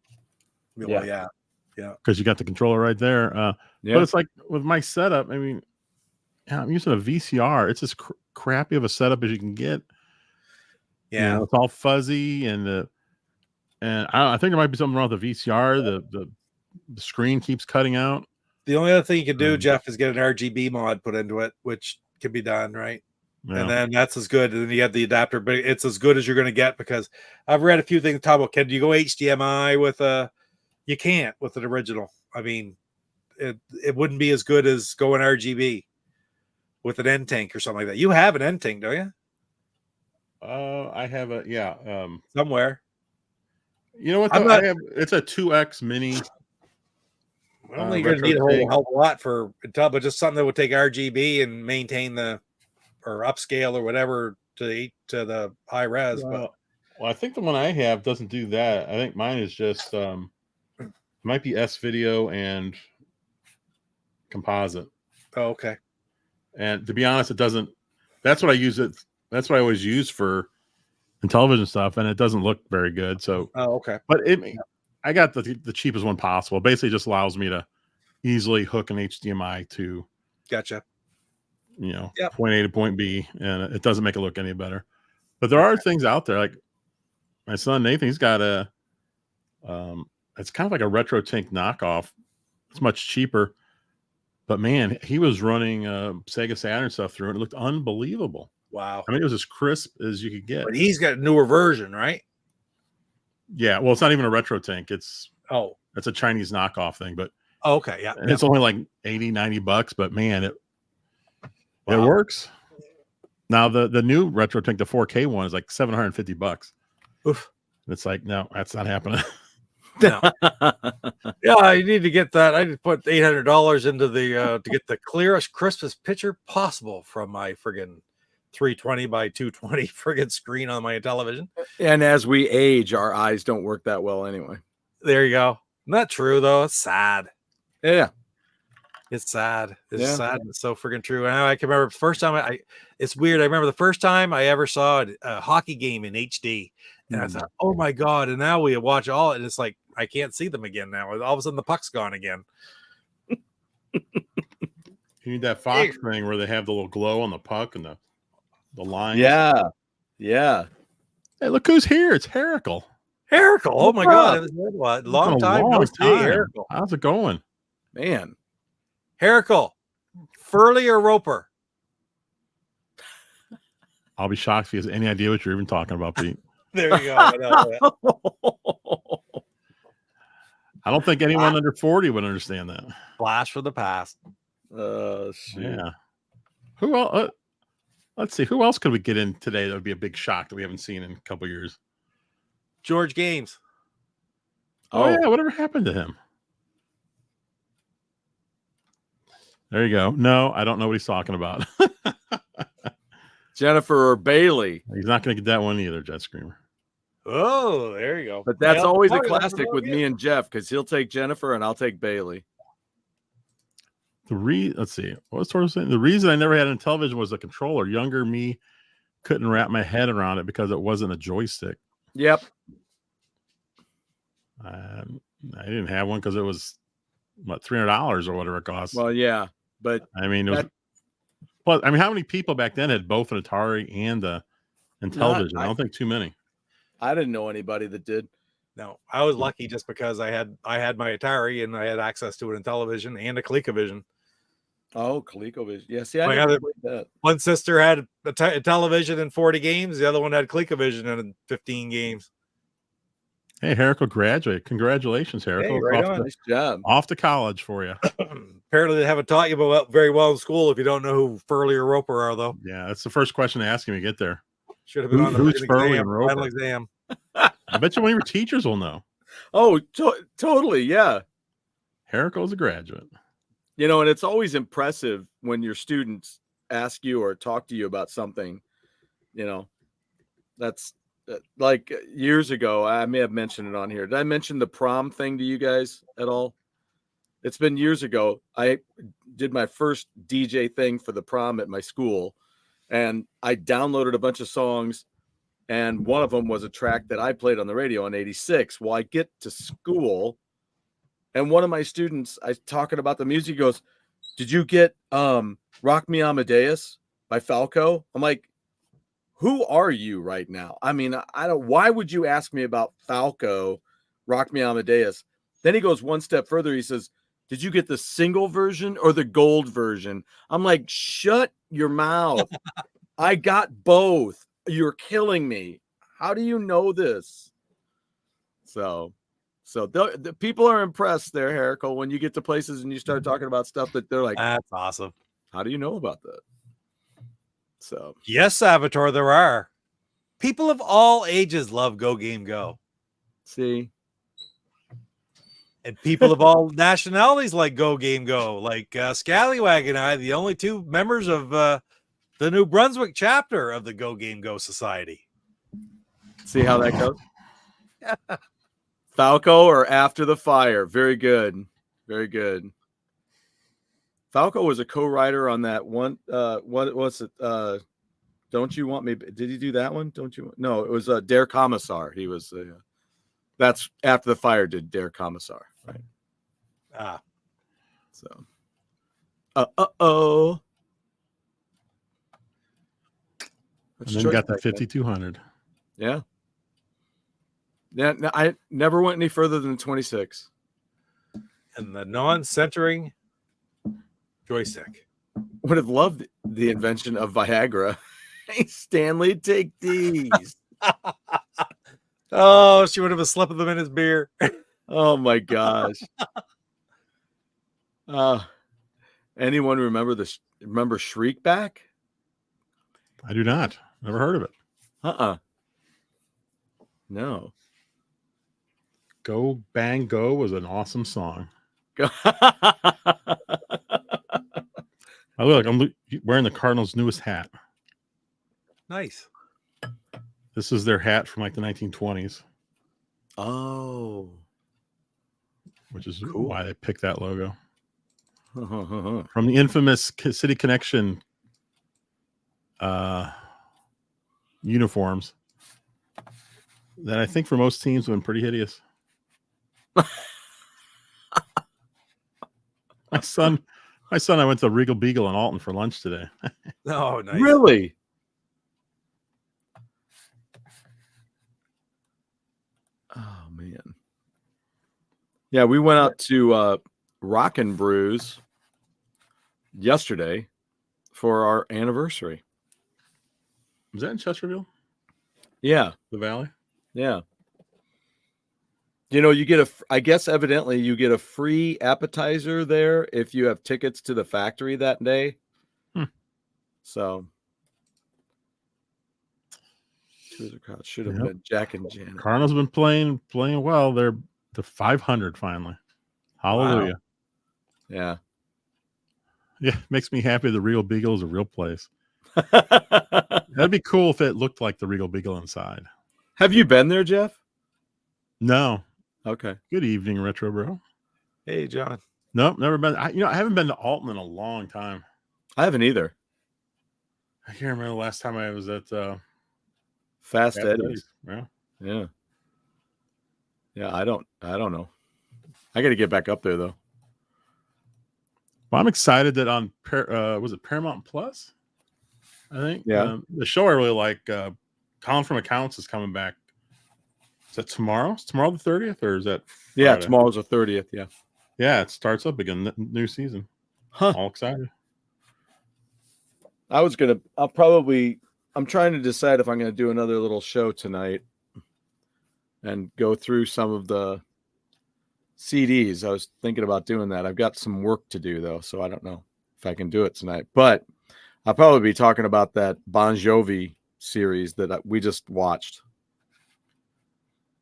Well, yeah. Because you got the controller right there. But it's like with my setup, I mean, I'm using a VCR. It's as crappy of a setup as you can get. Yeah. You know, it's all fuzzy and I think there might be something wrong with the VCR. The screen keeps cutting out. The only other thing you can do, Jeff, is get an RGB mod put into it, which can be done, right? Yeah. And then that's as good. And then you have the adapter, but it's as good as you're going to get, because I've read a few things talk about, can you go HDMI with you can't with an original. I mean, it wouldn't be as good as going RGB with an end tank or something like that. You have an end tank, don't you? I have somewhere. You know what? Though? I have it's a 2X mini. I don't think you're going to need a whole lot for Intel, but just something that would take RGB and maintain or upscale or whatever to the high res. Well, I think the one I have doesn't do that. I think mine is just might be S video and composite. Oh, okay. And to be honest, it doesn't. That's what I use it. That's what I always use for television stuff, and it doesn't look very good. So, okay. But I got the cheapest one possible. Basically, just allows me to easily hook an HDMI to. Gotcha. You know, point A to point B, and it doesn't make it look any better. But there are things out there, like my son Nathan. He's got it's kind of like a retro tank knockoff. It's much cheaper, but man, he was running Sega Saturn stuff through it. It looked unbelievable. Wow. I mean, it was as crisp as you could get. But he's got a newer version, right? Yeah. Well, it's not even a retro tank. It's a Chinese knockoff thing, but okay. Yeah. And it's only like $80-$90, but man, it works. Now the new retro tank, the 4K one, is like $750. Oof. It's like, no, that's not happening. No. Yeah, you need to get that. I just put $800 into the to get the clearest, crispest picture possible from my friggin' 320 by 220 friggin' screen on my television. And as we age, our eyes don't work that well anyway. There you go. Not true though. It's sad. Yeah. It's sad. It's sad. It's so freaking true. And I can remember the first time it's weird. I remember the first time I ever saw a hockey game in HD. And I thought, oh my God. And now we watch all, and it's like, I can't see them again now. All of a sudden the puck's gone again. You need that Fox thing where they have the little glow on the puck and the line. Yeah. Yeah. Hey, look who's here. It's Herical. Herical. Oh my God. It was what? Long time. Herical. How's it going? Man. Herical. Furley or Roper? I'll be shocked if he has any idea what you're even talking about, Pete. There you go. I don't think anyone under 40 would understand that. Blast for the past. Yeah. Who else? Let's see. Who else could we get in today that would be a big shock that we haven't seen in a couple years? George Games. Oh, yeah. Whatever happened to him? There you go. No, I don't know what he's talking about. Jennifer or Bailey. He's not going to get that one either, Jet Screamer. Oh, there you go. But that's always a classic with me and Jeff, because he'll take Jennifer and I'll take Bailey. Let's see. What was sort of saying? The reason I never had it on television was the controller. Younger me couldn't wrap my head around it because it wasn't a joystick. Yep. I didn't have one because it was what, $300 or whatever it cost. Well, yeah, but I mean, it was. Plus, I mean, how many people back then had both an Atari and television? I don't think too many. I didn't know anybody that did. No, I was lucky just because I had my Atari and I had access to it in television and a ColecoVision. Oh, ColecoVision. Yeah, see, I never played that. One sister had a television and 40 games. The other one had ColecoVision and 15 games. Hey, Herical graduate. Congratulations, Herical. Hey, right on. Nice job. Off to college for you. Apparently, they haven't taught you very well in school if you don't know who Furley or Roper are, though. Yeah, that's the first question to ask him when you get there. Should have been on the who's Furley and Roper? Final exam. I bet you one of your teachers will know. Oh, totally. Yeah. Herical is a graduate. You know, and it's always impressive when your students ask you or talk to you about something. You know, that's like years ago. I may have mentioned it on here. Did I mention the prom thing to you guys at all? It's been years ago. I did my first DJ thing for the prom at my school, and I downloaded a bunch of songs, and one of them was a track that I played on the radio in 86. Well, I get to school, and one of my students, I talking about the music, goes, "Did you get Rock Me Amadeus by Falco?" I'm like, who are you right now? I mean, I don't, why would you ask me about Falco, Rock Me Amadeus? Then he goes one step further. He says, "Did you get the single version or the gold version?" I'm like, shut your mouth. I got both. You're killing me. How do you know this? So the people are impressed there, Herrickle, when you get to places and you start talking about stuff that they're like, That's awesome. how do you know about that? So yes, Salvatore, there are people of all ages love Go Game Go, see, and people of all nationalities like Go Game Go. Like Scallywag and I, the only two members of the New Brunswick chapter of the Go Game Go Society. see how that goes. Falco or After the Fire. Very good. Very good. Falco was a co-writer on that one. What was it? Don't You Want Me? Did he do that one? Don't you? No, it was Der Kommissar. He was. That's After the Fire did Der Kommissar. Right. Ah. So. Oh. And then got the 5200. Yeah. Yeah. No, I never went any further than 26. And the non-centering joystick. Would have loved the invention of Viagra. Hey, Stanley, take these. Oh, she would have slipped them in his beer. Oh my gosh. Anyone remember Shriek Back? I do not. Never heard of it. No. Go Bang Go was an awesome song. I look, I'm wearing the Cardinals' newest hat. Nice. This is their hat from like the 1920s. Oh. Which is Cool. why they picked that logo. From the infamous City Connection uniforms that I think for most teams have been pretty hideous. My son, I went to Regal Beagle in Alton for lunch today. Oh, nice. Really? Oh man. Yeah, we went out to Rock and Brews yesterday for our anniversary. Was that in Chesterfield? Yeah. The Valley? Yeah. You know, you get I guess evidently you get a free appetizer there if you have tickets to the factory that day. So should have been Jack and Janet. Cardinals have been playing well. They're to 500 finally. Hallelujah. Wow. Yeah, makes me happy the Regal Beagle is a real place. That'd be cool if it looked like the Regal Beagle inside. Have you been there, Jeff? No. Okay. Good evening, Retro Bro. Hey, John. Nope, never been. I haven't been to Alton in a long time. I haven't either. I can't remember the last time I was at Fast Eddie's. Yeah. Yeah, I don't know. I got to get back up there though. Well, I'm excited that on was it Paramount Plus? I think. Yeah. The show I really like, Colin from Accounts is coming back. Is that tomorrow? Is tomorrow the 30th or is that Friday? Yeah, tomorrow's the 30th. Yeah. Yeah, it starts up again, new season. Huh. All excited. I'm trying to decide if I'm going to do another little show tonight and go through some of the CDs. I was thinking about doing that. I've got some work to do though, so I don't know if I can do it tonight. But I'll probably be talking about that Bon Jovi series that we just watched.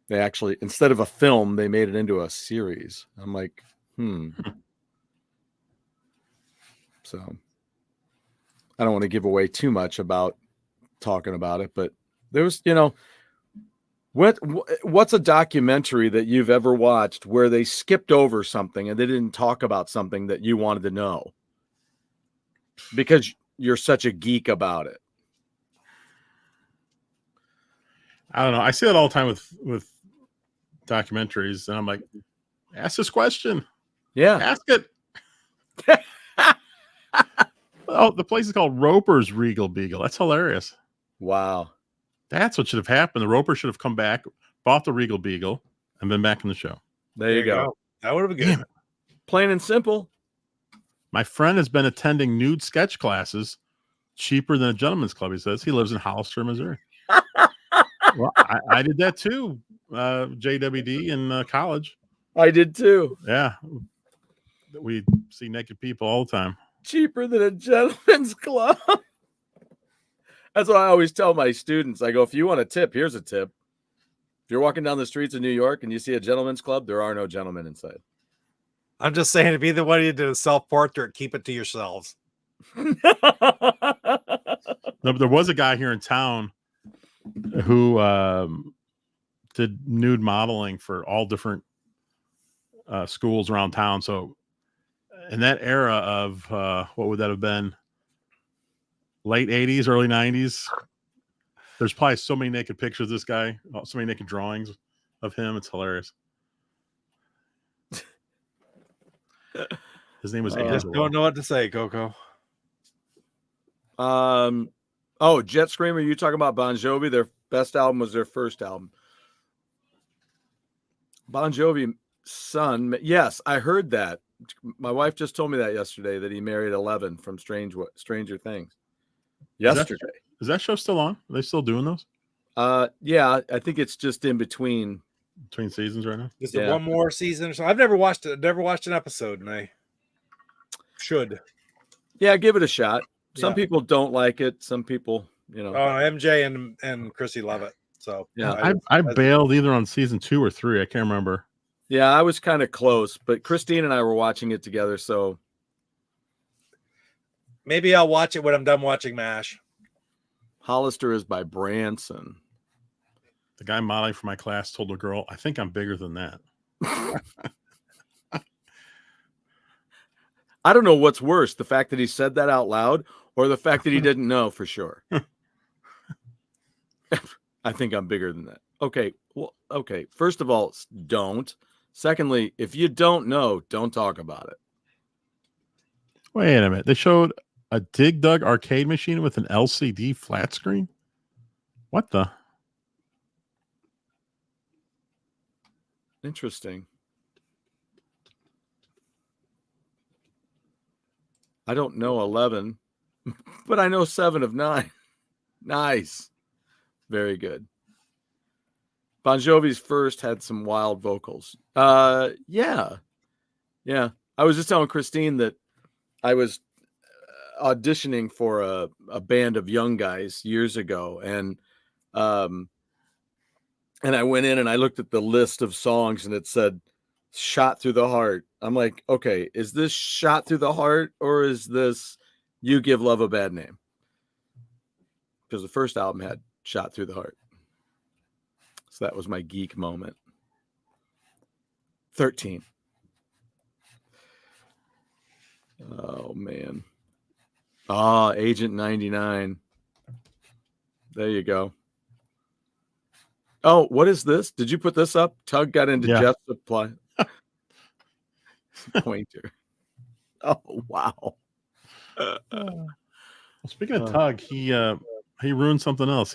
They actually, instead of a film, they made it into a series. I'm like, So I don't want to give away too much about talking about it, but there's, what's a documentary that you've ever watched where they skipped over something and they didn't talk about something that you wanted to know because you're such a geek about it? I don't know. I see that all the time with documentaries, and I'm like, ask this question. Yeah. Ask it. Oh, the place is called Roper's Regal Beagle. That's hilarious. Wow. That's what should have happened. The Roper should have come back, bought the Regal Beagle, and been back in the show. There you go. That would have been good. Damn it. Plain and simple. My friend has been attending nude sketch classes cheaper than a gentleman's club, he says. He lives in Hollister, Missouri. Well, I did that too, JWD in college. I did too. Yeah. We see naked people all the time. Cheaper than a gentleman's club. That's what I always tell my students. I go, if you want a tip, here's a tip. If you're walking down the streets of New York and you see a gentleman's club, there are no gentlemen inside. I'm just saying, if either one of you did a self-portrait, keep it to yourselves. No, but there was a guy here in town who did nude modeling for all different schools around town. So in that era of what would that have been? Late 80s, early 90s. There's probably so many naked pictures of this guy, so many naked drawings of him. It's hilarious. His name was I just don't know what to say, Coco. Oh, Jet Screamer, you talking about Bon Jovi? Their best album was their first album. Bon Jovi son, yes, I heard that. My wife just told me that yesterday, that he married 11 from Stranger Things. Yesterday. Is that show still on? Are they still doing those? Yeah, I think it's just in between seasons right now. Is there one more season or so? I've never watched it. Never watched an episode, and I should. Yeah, give it a shot. Some people don't like it. Some people, you know. Oh, MJ and Chrissy love it. So yeah, I bailed either on season 2 or 3. I can't remember. Yeah, I was kind of close, but Christine and I were watching it together, so maybe I'll watch it when I'm done watching MASH. Hollister is by Branson. The guy modeling for my class told a girl, I think I'm bigger than that. I don't know what's worse, the fact that he said that out loud or the fact that he didn't know for sure. I think I'm bigger than that. Okay. Well, okay. First of all, don't. Secondly, if you don't know, don't talk about it. Wait a minute. They showed a Dig Dug arcade machine with an LCD flat screen? What the? Interesting. I don't know 11, but I know 7 of 9. Nice. Very good. Bon Jovi's first had some wild vocals. Yeah. I was just telling Christine that I was auditioning for a band of young guys years ago, and I went in and I looked at the list of songs and it said Shot Through the Heart. I'm like, okay, is this Shot Through the Heart or is this You Give Love a Bad Name? Because the first album had Shot Through the Heart. So that was my geek moment. 13. Oh, man. Agent 99. There you go. Oh, what is this? Did you put this up? Tug got into Jeff's supply. Pointer. Oh, wow. Well, speaking of Tug, he ruined something else.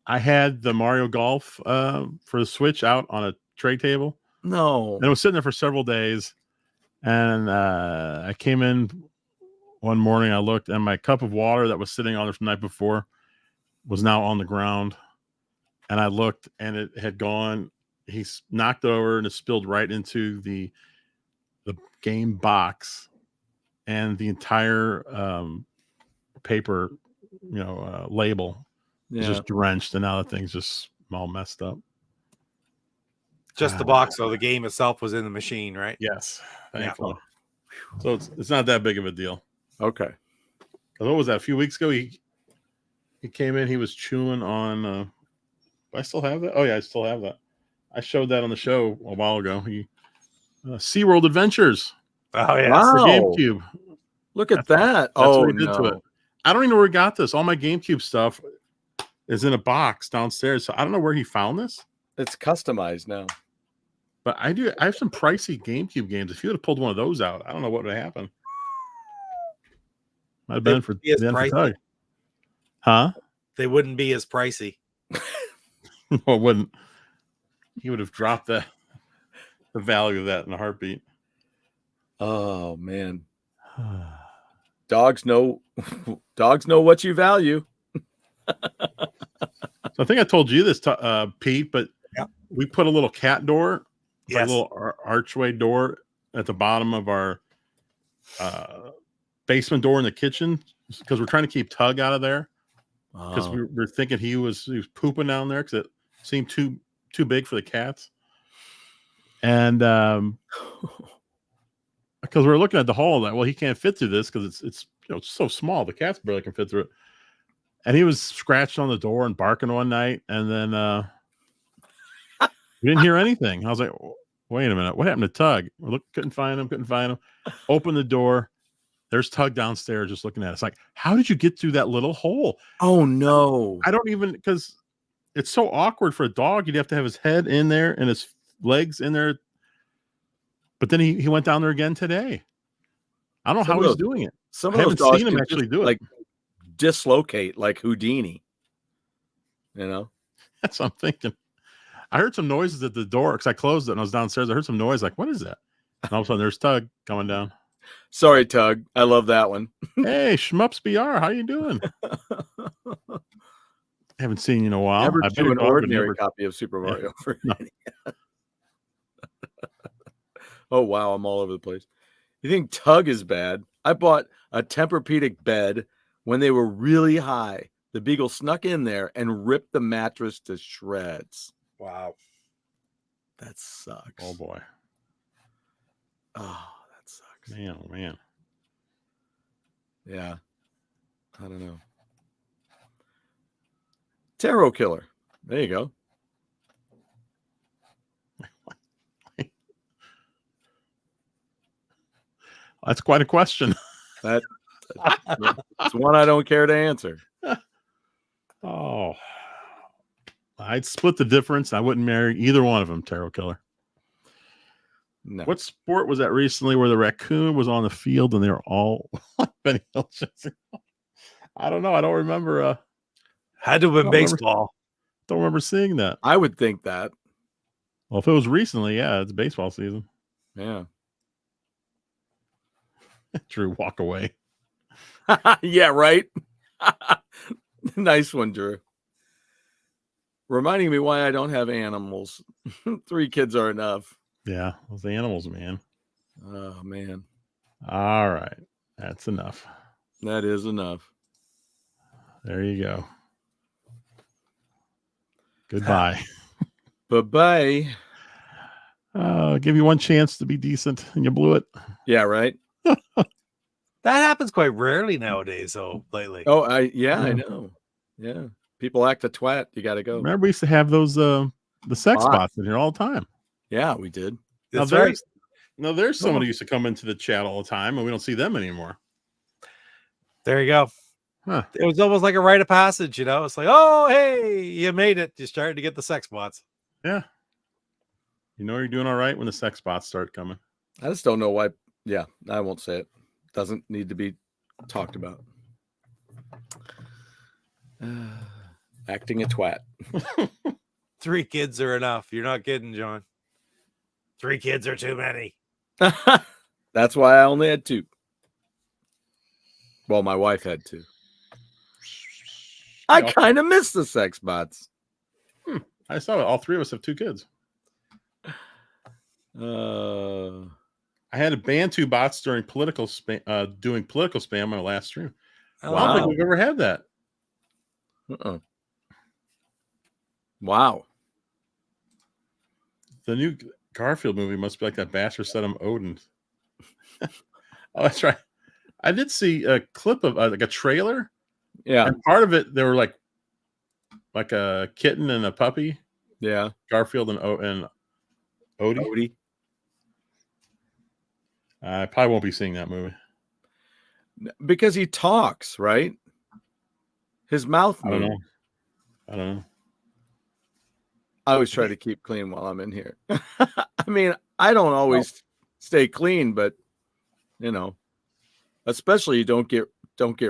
I had the Mario Golf for the Switch out on a tray table. No. And it was sitting there for several days. And I came in one morning, I looked, and my cup of water that was sitting on there from the night before was now on the ground. And I looked, and it had gone. He knocked it over, and it spilled right into the game box, and the entire paper, label was just drenched, and now the thing's just all messed up. Just the box, though. The game itself was in the machine, right? Yes, thankfully. Yeah. So it's not that big of a deal. Okay. What was that? A few weeks ago, he came in. He was chewing on. Do I still have that? Oh yeah, I still have that. I showed that on the show a while ago. SeaWorld Adventures. Oh yeah, wow. For GameCube. Look at that. That's what he did to it. I don't even know where he got this. All my GameCube stuff is in a box downstairs. So I don't know where he found this, It's customized now. but I have some pricey GameCube games. If you would have pulled one of those out, I don't know what would have happened. Might have been for Tug. Huh? They wouldn't be as pricey. Well, wouldn't. He would have dropped the value of that in a heartbeat. Oh man. Dogs know what you value. So I think I told you this, Pete, but we put a little cat door, like a little archway door at the bottom of our basement door in the kitchen because we're trying to keep Tug out of there because we were thinking he was pooping down there because it seemed too big for the cats. And because we were looking at the hole, that he can't fit through this because it's so small, the cats barely can fit through it. And he was scratching on the door and barking one night, and then we didn't hear anything. I was like, wait a minute, what happened to Tug? We couldn't find him. Open the door. There's Tug downstairs just looking at us. Like, how did you get through that little hole? Oh no. I don't even, because it's so awkward for a dog. You'd have to have his head in there and his legs in there. But then he went down there again today. I don't know how he's doing it. Some I of haven't those dogs seen him can actually just, do it. like dislocate like Houdini. That's what I'm thinking. I heard some noises at the door because I closed it and I was downstairs. I heard some noise like, what is that? And all of a sudden there's Tug coming down. Sorry, Tug. I love that one. Hey, Shmups BR, how you doing? Haven't seen you in a while. Never I've do an ordinary copy of Super Mario. No. Oh, wow. I'm all over the place. You think Tug is bad? I bought a Tempur-Pedic bed when they were really high. The beagle snuck in there and ripped the mattress to shreds. Wow. That sucks. Oh, boy. Oh, that sucks. Man, oh, man. Yeah. I don't know. Tarot killer. There you go. That's quite a question. That's one I don't care to answer. Oh, I'd split the difference. I wouldn't marry either one of them, tarot killer. No. What sport was that recently where the raccoon was on the field and they were all Benny Hill? I don't know. I don't remember. Had to have been baseball. Don't remember seeing that. I would think that. Well, if it was recently, yeah, it's baseball season. Yeah. Drew, walk away. Yeah, right. Nice one, Drew. Reminding me why I don't have animals. 3 kids are enough. Yeah, those animals, man. Oh, man. All right. That's enough. That is enough. There you go. Goodbye. Bye-bye. I'll give you one chance to be decent, and you blew it. Yeah, right. That happens quite rarely nowadays, though, lately. Oh, I know. Yeah. People act a twat. You got to go. Remember, we used to have those the sex bots in here all the time. Yeah, we did. That's right. There's someone who used to come into the chat all the time, and we don't see them anymore. There you go. Huh. It was almost like a rite of passage, It's like, oh, hey, you made it. You started to get the sex bots. Yeah. You're doing all right when the sex bots start coming. I just don't know why. Yeah, I won't say it. Doesn't need to be talked about. Acting a twat. 3 kids are enough. You're not kidding, John. 3 kids are too many. That's why I only had 2. Well, my wife had 2. I kind of miss the sex bots. I saw it. All 3 of us have 2 kids. I had to ban 2 bots during political spam, doing political spam on my last stream. Oh, I don't think we've ever had that. Wow. The new Garfield movie must be like that bastard set him Odin. Oh, that's right. I did see a clip of like a trailer. Yeah. And part of it, they were like a kitten and a puppy. Yeah. Garfield and Odie. I probably won't be seeing that movie. Because he talks, right? His mouth moves. I don't know. I don't know. I always try to keep clean while I'm in here. I mean, I don't always stay clean, but you know, especially you don't get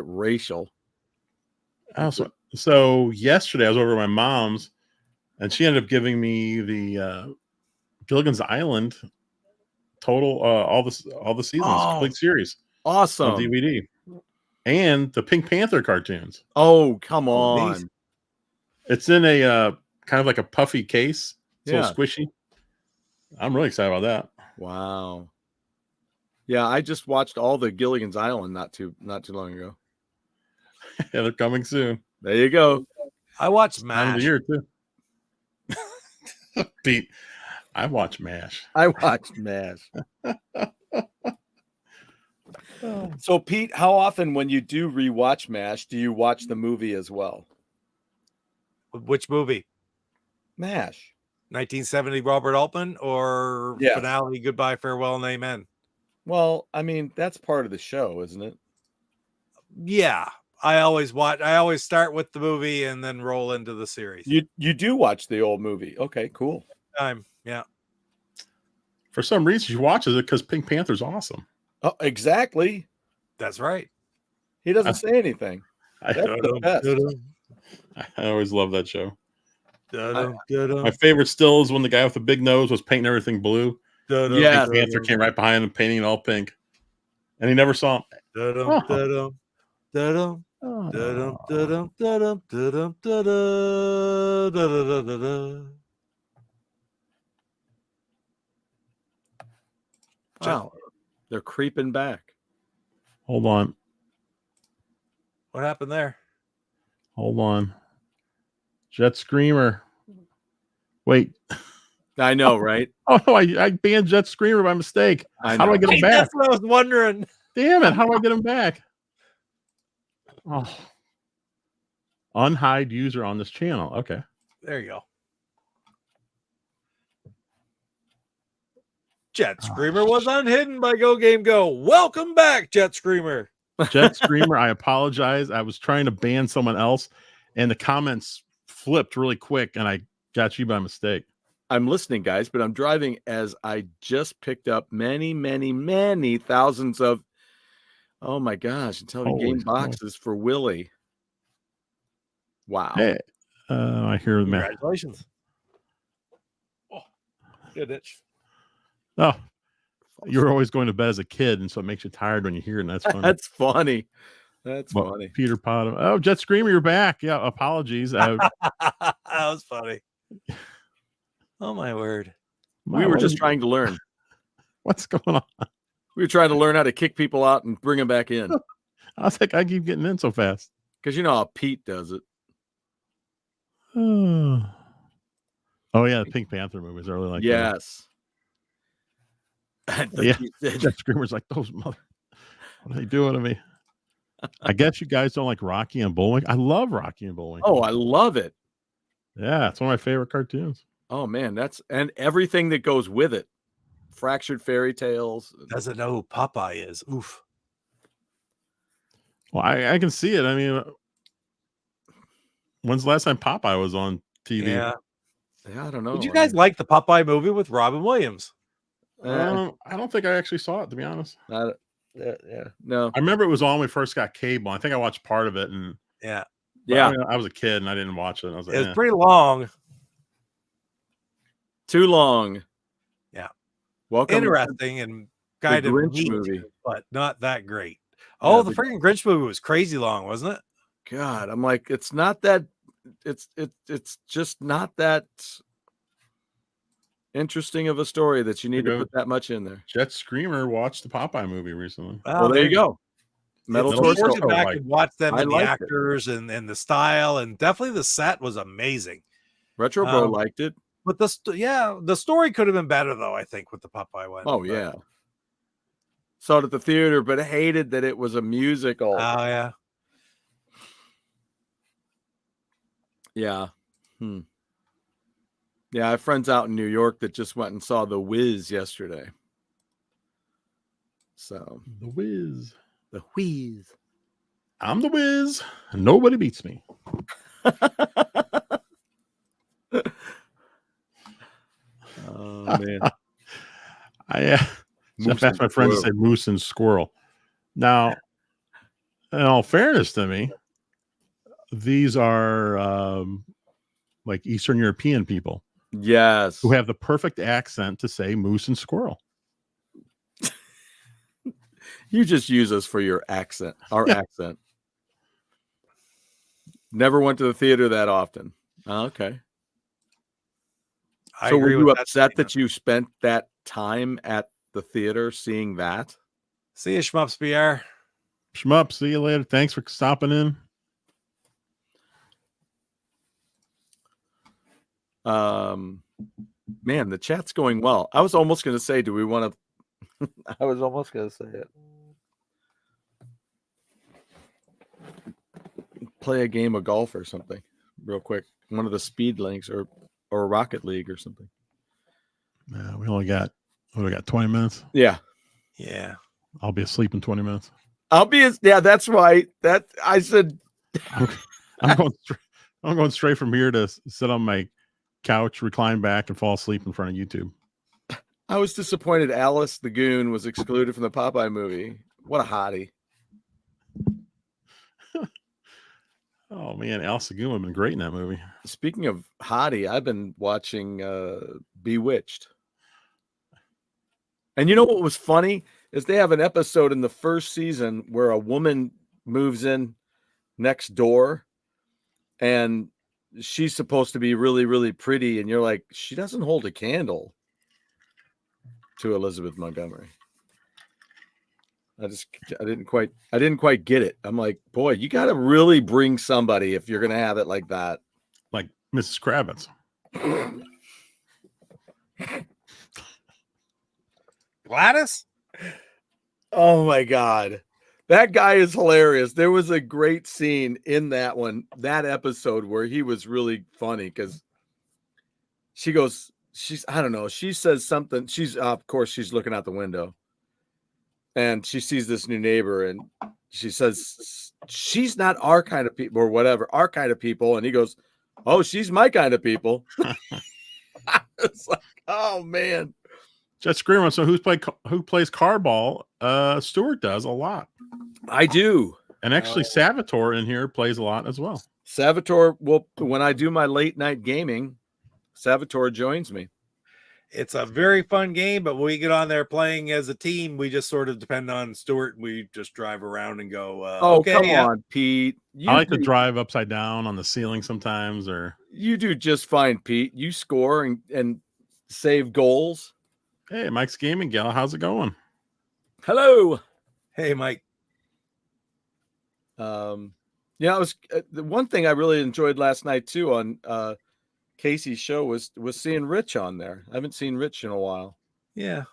racial. So yesterday I was over at my mom's, and she ended up giving me the Gilligan's Island total all the seasons, complete series, Awesome. on DVD, and the Pink Panther cartoons. Oh, come on! It's in a kind of like a puffy case. It's a little squishy. I'm really excited about that. Wow. Yeah, I just watched all the Gilligan's Island not too long ago. Yeah, they're coming soon. There you go. I watched MASH. Time of the year too. Pete, I watch MASH. I watched MASH. So, Pete, how often when you do rewatch MASH, do you watch the movie as well? Which movie? MASH. 1970 Robert Altman or finale Goodbye, Farewell, and Amen? Well, I mean, that's part of the show, isn't it? Yeah. I always start with the movie and then roll into the series. You do watch the old movie. Okay, cool. Yeah. For some reason, she watches it because Pink Panther's awesome. Oh, exactly. That's right. He doesn't say anything. That's the best. I always love that show. My favorite still is when the guy with the big nose was painting everything blue. Yeah, Pink Panther came right behind him, painting it all pink, and he never saw him. Wow, they're creeping back. Hold on. What happened there? Hold on. Jet Screamer. Wait. I know, right? Oh no, I banned Jet Screamer by mistake. How do I get him back? That's what I was wondering. Damn it! How do I get him back? Oh, unhide user on this channel. Okay, there you go. Jet Screamer was unhidden by Go Game Go. Welcome back, Jet Screamer. Jet Screamer, I apologize. I was trying to ban someone else, and the comments flipped really quick, and I got you by mistake. I'm listening, guys, but I'm driving as I just picked up many, many, many thousands of, oh my gosh, game boxes for Willie. Wow. Hey, I hear the Congratulations. Oh, good itch. Oh, you're always going to bed as a kid, and so it makes you tired when you hear it, and that's funny. That's funny. That's funny. Peter Potter. Oh, Jet Screamer, you're back. Yeah, apologies. That was funny. Oh, my word. We were just trying to learn. What's going on? We were trying to learn how to kick people out and bring them back in. I was like, I keep getting in so fast. Because you know how Pete does it. Oh, yeah, the Pink Panther movies. I really like yes. Yeah, Jet Screamer's like, those mother. What are they doing to me? I guess you guys don't like Rocky and Bullwinkle. I love Rocky and Bullwinkle. Oh, I love it. Yeah, it's one of my favorite cartoons. Oh man, and everything that goes with it. Fractured Fairy Tales. Doesn't know who Popeye is. Oof. Well, I can see it. I mean, when's the last time Popeye was on TV? Yeah, I don't know. Did you guys like the Popeye movie with Robin Williams? I don't think I actually saw it, to be honest. No. I remember it was on when we first got cable. I think I watched part of it, and yeah. I was a kid and I didn't watch it. I was like, it was pretty long. Too long. Yeah. Welcome. Interesting and kind of Grinch movie, but not that great. Oh, the freaking Grinch movie was crazy long, wasn't it? God, I'm like, it's not that. It's just not that interesting of a story that you need to put that much in there. Jet Screamer watched the Popeye movie recently. Well, there you go. Metal Torso. Back and watch them and the actors and the style, and definitely the set was amazing. Retro Bro liked it. But the story could have been better though, I think, with the Popeye one. Oh yeah. Saw it at the theater, but hated that it was a musical. Oh yeah. Yeah. Yeah, I have friends out in New York that just went and saw The Wiz yesterday. So The Wiz. The Wiz. I'm the Wiz. Nobody beats me. Oh man. Jeff asked my friends to say moose and squirrel. Now, in all fairness to me, these are like Eastern European people. Yes. Who have the perfect accent to say moose and squirrel. You just use us for your accent, our accent. Never went to the theater that often. Okay. So were you upset that you spent that time at the theater seeing that? See you, Shmups BR. Shmup, see you later. Thanks for stopping in. Man, the chat's going well. I was almost going to say, do we want to? I was almost going to say it. Play a game of golf or something real quick. One of the speed links or Rocket League or something. We only got 20 minutes. Yeah. I'll be asleep in 20 minutes. That's right. That I said. I'm going straight from here to sit on my couch, recline back, and fall asleep in front of YouTube. I was disappointed Alice the Goon was excluded from the Popeye movie. What a hottie. Oh man, Alice the Goon would have been great in that movie. Speaking of hottie, I've been watching Bewitched. And you know what was funny is they have an episode in the first season where a woman moves in next door and she's supposed to be really, really pretty. And you're like, she doesn't hold a candle to Elizabeth Montgomery. I didn't quite get it. I'm like, boy, you got to really bring somebody if you're going to have it like that. Like Mrs. Kravitz. Gladys? Oh my God. That guy is hilarious. There was a great scene in that episode where he was really funny because she says something. Of course, she's looking out the window and she sees this new neighbor and she says, she's not our kind of people or whatever, our kind of people. And he goes, oh, she's my kind of people. It's like, oh man. Jet Screamer. So who plays cardball? Stuart does a lot. I do. And actually Salvatore in here plays a lot as well. Salvatore when I do my late night gaming, Salvatore joins me. It's a very fun game, but when we get on there playing as a team, we just sort of depend on Stuart. We just drive around and go, okay, come on, Pete. I like to drive upside down on the ceiling sometimes. Or you do just fine, Pete. You score and save goals. Hey, Mike's Gaming Gal, how's it going? Hello. Hey, Mike. It was the one thing I really enjoyed last night too on Casey's show was seeing Rich on there. I haven't seen Rich in a while. Yeah.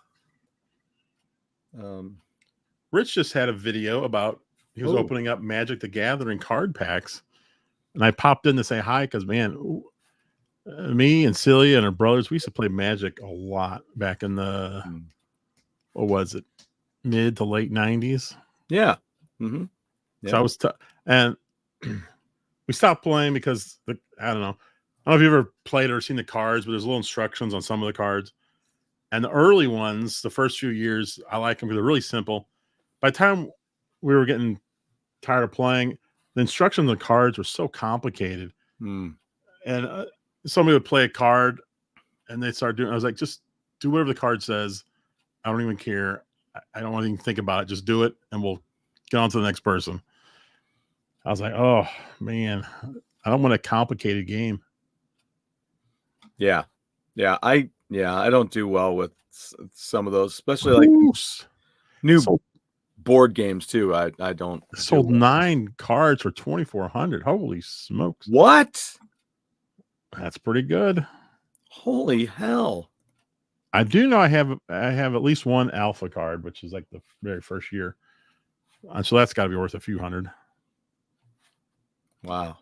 Rich just had a video about he was opening up Magic the Gathering card packs, and I popped in to say hi because man, me and Celia and her brothers, we used to play Magic a lot back in the what was it, mid to late 90s. Yeah. Mm-hmm. Yeah. So I was and we stopped playing because I don't know if you ever played or seen the cards, but there's little instructions on some of the cards. And the early ones, the first few years, I like them because they're really simple. By the time we were getting tired of playing, the instructions on the cards were so complicated. And somebody would play a card and they'd start doing, I was like, just do whatever the card says. I don't even care. I don't want to even think about it. Just do it and we'll get on to the next person. I was like, oh man, I don't want a complicated game. Yeah. I don't do well with some of those, especially like new board games too. I don't. Sold 9 cards for 2,400. Holy smokes! What? That's pretty good. Holy hell! I do know I have at least one alpha card, which is like the very first year, so that's got to be worth a few hundred. Wow.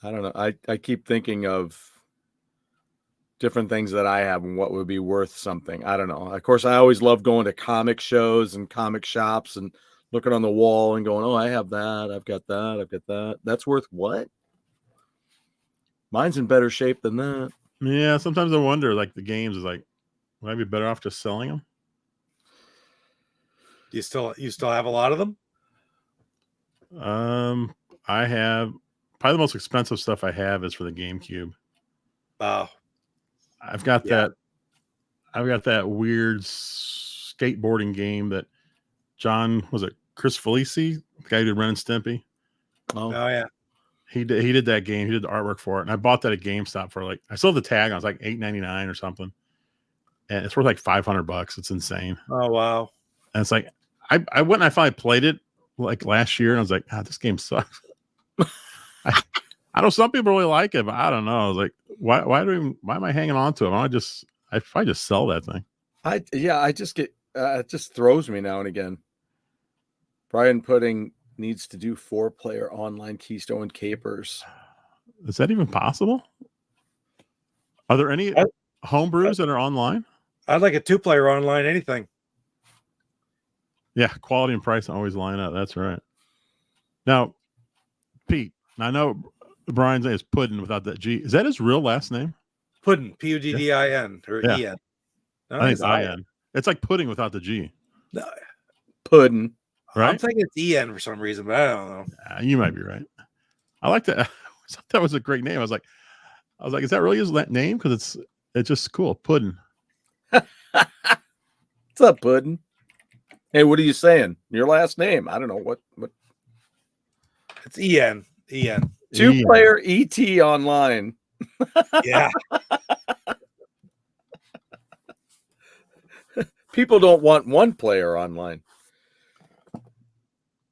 I don't know. I keep thinking of different things that I have and what would be worth something. I don't know. Of course, I always love going to comic shows and comic shops and looking on the wall and going, oh, I have that. I've got that. I've got that. That's worth what? Mine's in better shape than that. Yeah, sometimes I wonder, like the games is like, would I be better off just selling them? Do you still have a lot of them? I have probably the most expensive stuff I have is for the GameCube. Oh, I've got yeah. that weird skateboarding game that was it Chris Felici, the guy who did Ren and Stimpy? Oh yeah. He did that game. He did the artwork for it, and I bought that at GameStop for like, I still have the tag. I was like $8.99 or something, and it's worth like $500. It's insane. Oh wow. And it's like I went and I finally played it like last year, and I was like, God, this game sucks. I know some people really like it, but I don't know. I was like, why am I hanging on to it? I probably just sell that thing. I just get it just throws me now and again. Brian Pudding needs to do 4-player online Keystone Capers. Is that even possible? Are there any homebrews that are online? I'd like a 2-player online anything. Yeah, quality and price always line up. That's right. Now, Pete, I know Brian's name is Puddin without that G. Is that his real last name? Puddin, Puddin, or Yeah. En. No, I think it's IN. It's like pudding without the G. No, Puddin. Right? I'm thinking it's En for some reason, but I don't know. You might be right. I like that. I thought that was a great name. I was like, is that really his name? Because it's just cool. Puddin. What's up, Puddin? Hey, what are you saying? Your last name? I don't know what. It's En. 2-player ET online. Yeah. People don't want 1-player online.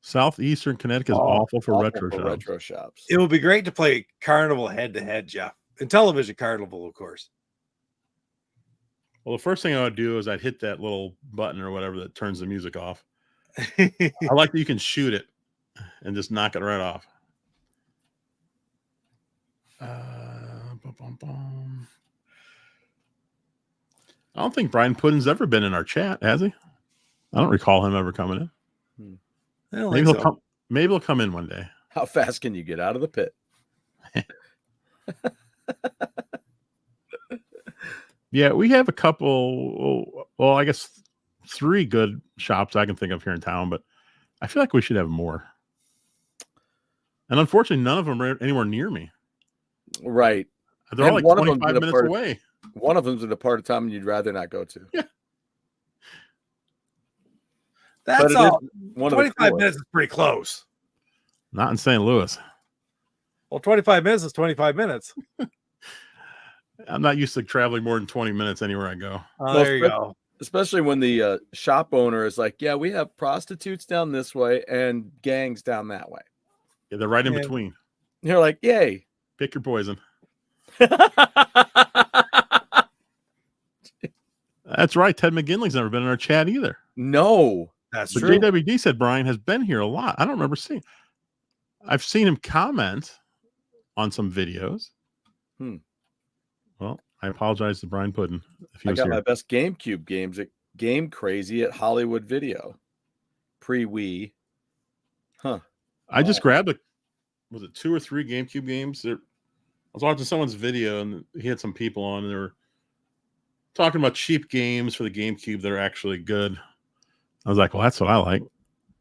Southeastern Connecticut is awful for retro shops. retro shops. It would be great to play Carnival head-to-head, Jeff. And Television Carnival, of course. Well, the first thing I would do is I'd hit that little button or whatever that turns the music off. I like that you can shoot it and just knock it right off. I don't think Brian Puddin's ever been in our chat, has he? I don't recall him ever coming in. Maybe he'll come in one day. How fast can you get out of the pit? Yeah, we have a couple. Well, I guess 3 good shops I can think of here in town, but I feel like we should have more. And unfortunately, none of them are anywhere near me. Right. They're all like 25 minutes away. One of them's in a part of town you'd rather not go to. Yeah. That's all. 25 minutes is pretty close. Not in St. Louis. Well, 25 minutes is 25 minutes. I'm not used to traveling more than 20 minutes anywhere I go. Oh, there you go. Especially when the shop owner is like, yeah, we have prostitutes down this way and gangs down that way. Yeah, they're right in between. You're like, yay. Pick your poison. That's right. Ted McGinley's never been in our chat either. No. That's but true. JWD said Brian has been here a lot. I don't remember seeing. I've seen him comment on some videos. Well, I apologize to Brian Puddin. If he I was got here. my best GameCube games at Game Crazy at Hollywood Video. Pre-Wii. Huh. I just grabbed was it 2 or 3 GameCube games? I was watching someone's video and he had some people on and they were talking about cheap games for the GameCube that are actually good. I was like, well, that's what I like.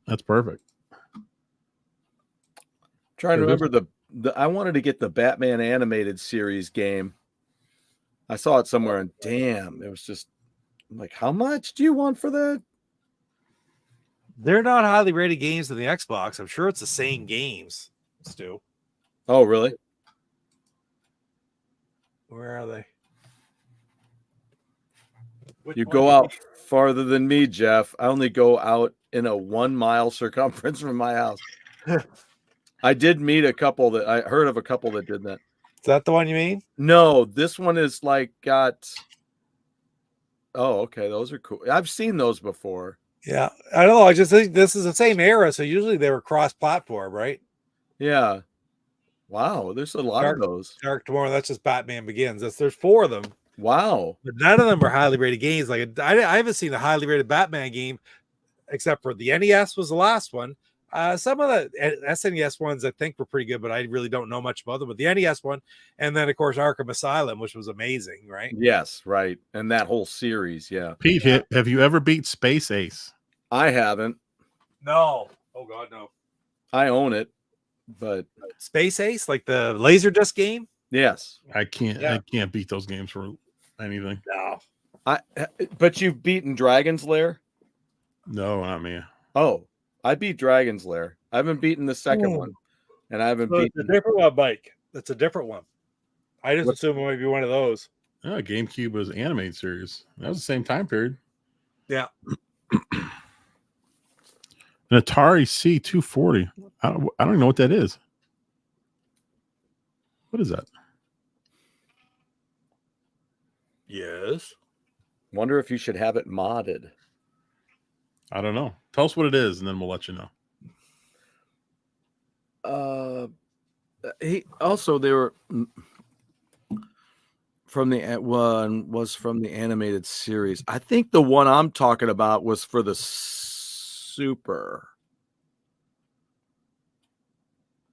That's perfect. Trying to remember I wanted to get the Batman animated series game. I saw it somewhere and damn, it was just like, how much do you want for that? They're not highly rated games in the Xbox. I'm sure it's the same games, Stu. Oh, really? Where are they? You go out farther than me, Jeff. I only go out in a 1-mile circumference from my house. I did meet a couple I heard of a couple that did that. Is that the one you mean? No, this one is like got. Oh, okay. Those are cool. I've seen those before. Yeah, I don't know. I just think this is the same era, so usually they were cross-platform, right? Yeah. Wow, there's a lot of those. Dark Tomorrow. That's just Batman Begins. There's 4 of them. Wow. But none of them are highly rated games. Like I haven't seen a highly rated Batman game except for the NES was the last one. Some of the SNES ones I think were pretty good, but I really don't know much about them. But the NES one, and then of course Arkham Asylum, which was amazing, right? Yes, right. And that whole series, yeah. Pete, have you ever beat Space Ace? I haven't. No. Oh God, no. I own it, but Space Ace, like the Laserdisc game. yes. I can't. Yeah. I can't beat those games for anything. No. But you've beaten Dragon's Lair? No, not me. Oh, I beat Dragon's Lair. I haven't beaten the second one, and I haven't So it's beaten. a different one, Mike. That's a different one. I just assume it might be one of those. Yeah, GameCube was animated series. That was the same time period. Yeah. An Atari C240. I don't even know what that is. What is that? Yes. Wonder if you should have it modded. I don't know. Tell us what it is, and then we'll let you know. He also they were from the one was from the animated series. I think the one I'm talking about was for the Super.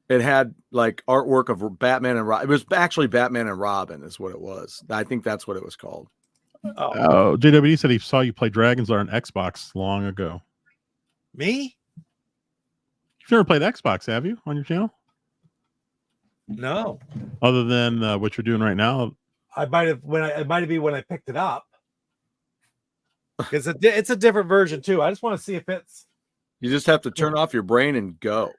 It had like artwork of Batman and Robin. It was actually Batman and Robin is what it was. I think that's what it was called. Oh, JWD said he saw you play Dragon's Lair on Xbox long ago. Me? You've never played Xbox, have you, on your channel? No. Other than what you're doing right now? I might have it might have been when I picked it up. Because it's a different version too. I just want to see if it's. You just have to turn off your brain and go.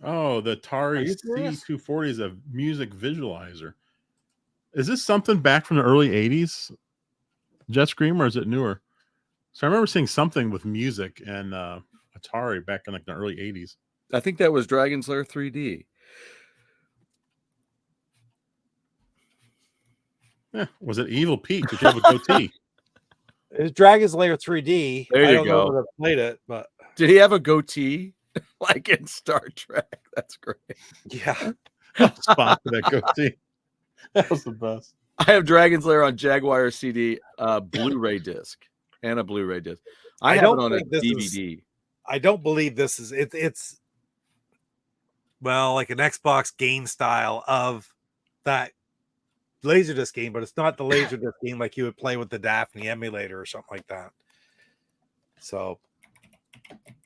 Oh, the Atari C240 is a music visualizer. Is this something back from the early 80s, Jet Scream, or is it newer? So I remember seeing something with music and Atari back in like the early 80s. I think that was Dragon's Lair 3D. Yeah. Was it Evil Pete? Did you have a goatee? It's Dragon's Lair 3D. There you I don't go. know if I've played it, but Did he have a goatee like in Star Trek? That's great. yeah. Spot for that goatee. That was the best. I have Dragon's Lair on Jaguar CD, Blu-ray disc, and a Blu-ray disc. I have it on a DVD. I don't believe this is it's well like an Xbox game style of that Laserdisc game, but it's not the Laserdisc game like you would play with the Daphne emulator or something like that. So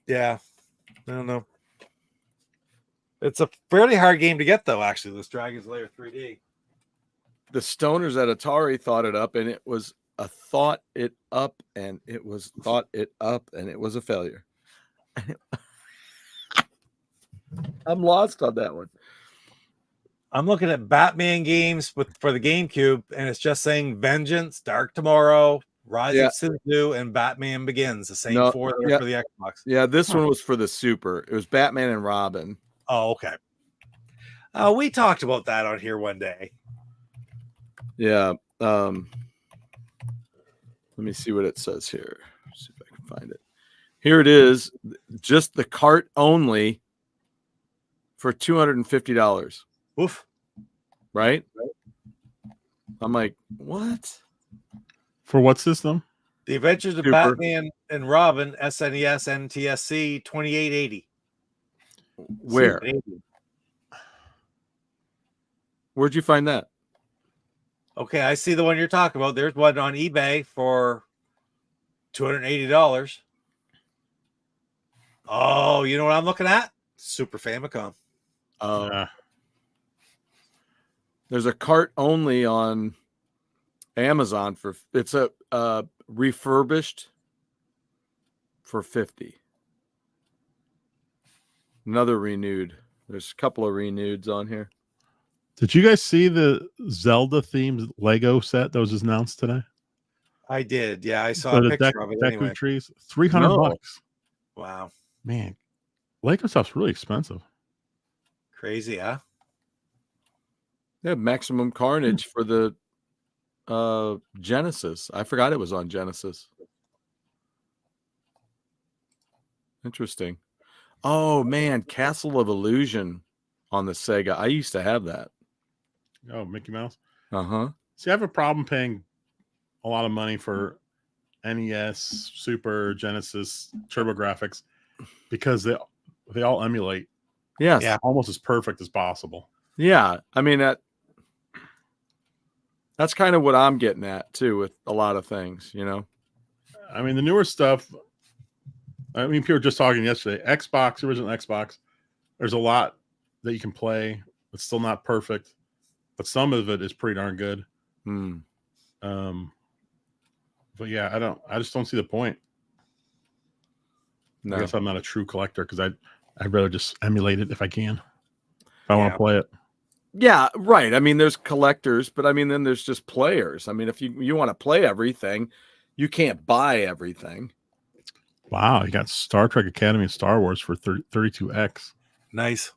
yeah, I don't know. It's a fairly hard game to get though, actually, this Dragon's Lair 3D. The stoners at Atari thought it up, and it was a thought it up, and it was thought it up, and it was a failure. I'm lost on that one. I'm looking at Batman games for the GameCube, and it's just saying Vengeance, Dark Tomorrow, Rise of Sizu, and Batman Begins. The same four that are for the Xbox. Yeah, this one was for the Super. It was Batman and Robin. Oh, okay. We talked about that on here one day. Yeah. Let me see what it says here. See if I can find it. Here it is. Just the cart only for $250. Oof. Right? I'm like, what? For what system? The Adventures of Batman and Robin, SNES, NTSC, 2880. Where? Where'd you find that? Okay, I see the one you're talking about. There's one on eBay for $280. Oh, you know what I'm looking at? Super Famicom. There's a cart only on Amazon for it's a refurbished for $50. Another renewed. There's a couple of reneweds on here. Did you guys see the Zelda themed Lego set that was just announced today? I did. Yeah, I saw a picture of it Deku anyway. trees, $300. Wow. Man, Lego stuff's really expensive. Crazy, huh? They have Maximum Carnage for the Genesis. I forgot it was on Genesis. Interesting. Oh man, Castle of Illusion on the Sega. I used to have that. Oh, Mickey Mouse. Uh-huh. See, I have a problem paying a lot of money for NES, Super, Genesis, TurboGrafx, because they all emulate Yes. Yeah. almost as perfect as possible. Yeah. I mean, that's kind of what I'm getting at too with a lot of things, you know. I mean, the newer stuff. I mean, people were just talking yesterday. Xbox, original Xbox. There's a lot that you can play. It's still not perfect, but some of it is pretty darn good. Hmm. But yeah, I just don't see the point. No. I guess I'm not a true collector because I'd rather just emulate it if I can. If I want to play it. Yeah, right. I mean, there's collectors, but I mean, then there's just players. I mean, if you want to play everything, you can't buy everything. Wow, you got Star Trek Academy and Star Wars for 32X. Nice.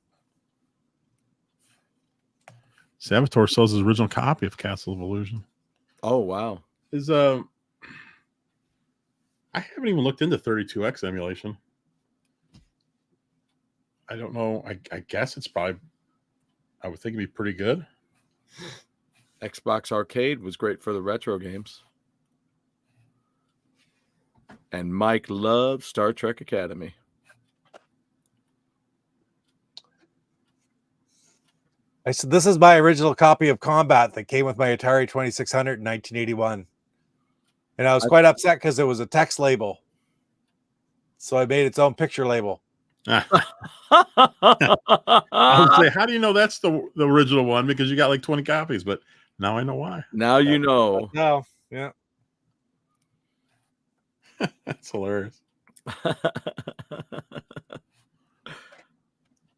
Saboteur sells his original copy of Castle of Illusion. Oh wow. I haven't even looked into 32X emulation. I don't know. I guess it's probably, I would think it'd be pretty good. Xbox Arcade was great for the retro games. And Mike loved Star Trek Academy. I said, this is my original copy of Combat that came with my Atari 2600 in 1981. And I was quite upset because it was a text label. So I made its own picture label. I would say, how do you know that's the original one? Because you got like 20 copies, but now I know why. Now you know. No, yeah. That's hilarious. Do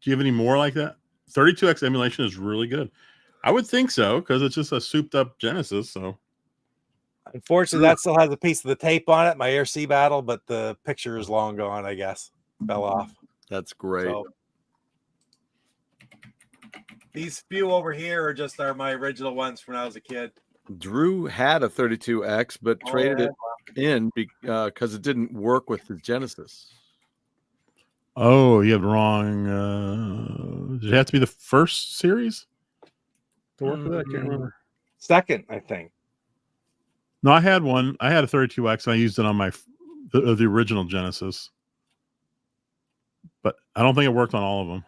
you have any more like that? 32X emulation is really good. I would think so because it's just a souped up Genesis. So unfortunately, that still has a piece of the tape on it, my Air Sea Battle, but the picture is long gone, I guess. Fell off. That's great. So, these few over here are my original ones from when I was a kid. Drew had a 32X, but traded it in because it didn't work with the Genesis. Oh, you have it wrong. Did it have to be the first series to work with it? I can't remember. Second, I think. No, I had one. I had a 32X and I used it on the original Genesis. But I don't think it worked on all of them.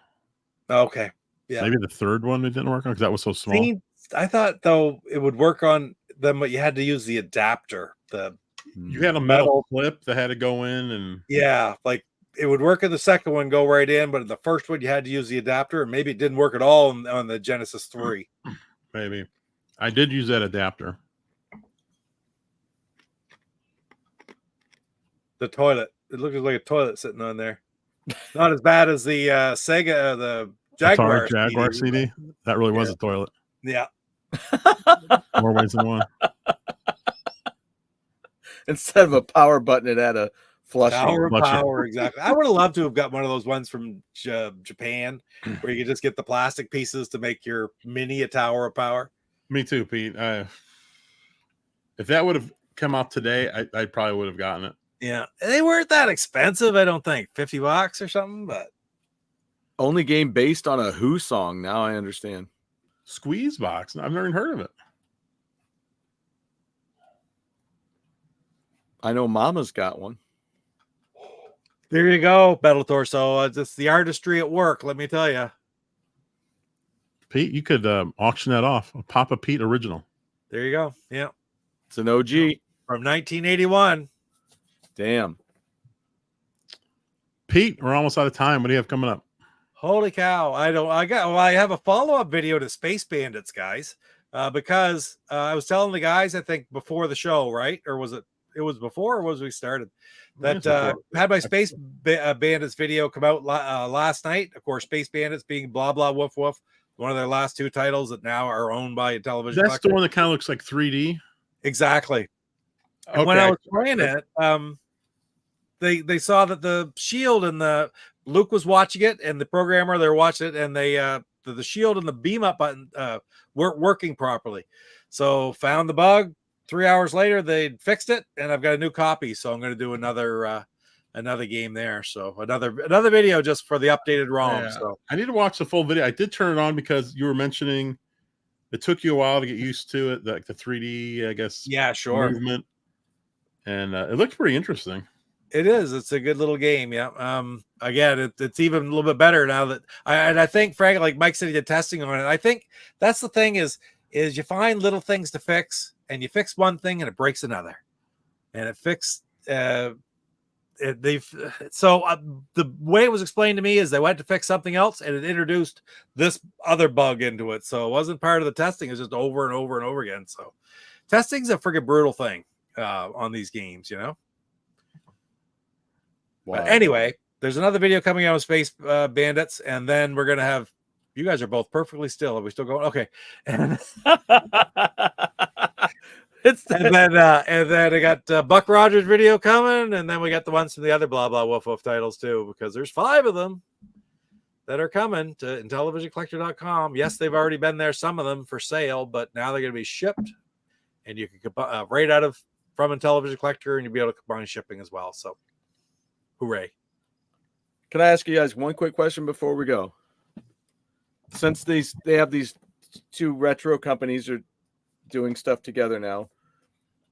Okay. Yeah. Maybe the third one it didn't work on because that was so small. See, I thought though it would work on them, but you had to use the adapter. You had a metal clip that had to go in, and like it would work in the second one, go right in, but in the first one you had to use the adapter, and maybe it didn't work at all on the Genesis 3. Maybe. I did use that adapter. The toilet. It looked like a toilet sitting on there. Not as bad as the Sega, the Jaguar CD. That really was a toilet. Yeah. More ways than one. Instead of a power button, it had a flushing. Power, exactly. I would have loved to have got one of those ones from Japan where you could just get the plastic pieces to make your mini a tower of power. Me too, Pete. If that would have come out today, I probably would have gotten it. Yeah, they weren't that expensive, I don't think. $50 or something, but only game based on a Who song. Now I understand. Squeeze Box. I've never even heard of it. I know Mama's got one. There you go, Battle Torso. It's the artistry at work, let me tell you. Pete, you could auction that off. A Papa Pete original. There you go. Yeah. It's an OG. From 1981. Damn. Pete, we're almost out of time. What do you have coming up? Holy cow. I have a follow-up video to Space Bandits, guys. Because I was telling the guys, I think before the show, right? Or was it was before or was we started? That had my Space Bandits video come out last night. Of course, Space Bandits being blah blah woof woof, one of their last two titles that now are owned by a television. That's the one that kind of looks like 3D. Exactly. And when I was playing it, they saw that the shield and the Luke was watching it, and the programmer they're watching it, and the shield and the beam up button weren't working properly. So found the bug. 3 hours later, they fixed it, and I've got a new copy. So I'm going to do another game there. So another video just for the updated ROM. Yeah. So I need to watch the full video. I did turn it on because you were mentioning it took you a while to get used to it, like the 3D, I guess. Yeah, sure. Movement. and it looks pretty interesting. It is. It's a good little game. Yeah. Again, it's even a little bit better now that I think, Frank, like Mike said, he did testing on it. I think that's the thing is you find little things to fix, and you fix one thing and it breaks another, and it fixed. The way it was explained to me is they went to fix something else and it introduced this other bug into it. So it wasn't part of the testing. It's just over and over and over again. So testing's a freaking brutal thing on these games, you know. Wow. But anyway, there's another video coming out of Space Bandits, and then we're gonna have. You guys are both perfectly still. Are we still going? Okay. And then I got Buck Rogers video coming, and then we got the ones from the other blah blah woof woof titles too, because there's 5 of them that are coming to IntellivisionCollector.com. Yes, they've already been there, some of them for sale, but now they're going to be shipped, and you can right out of from Intellivision Collector, and you'll be able to combine shipping as well. So. Hooray. Can I ask you guys one quick question before we go? Since they have these 2 retro companies are doing stuff together now,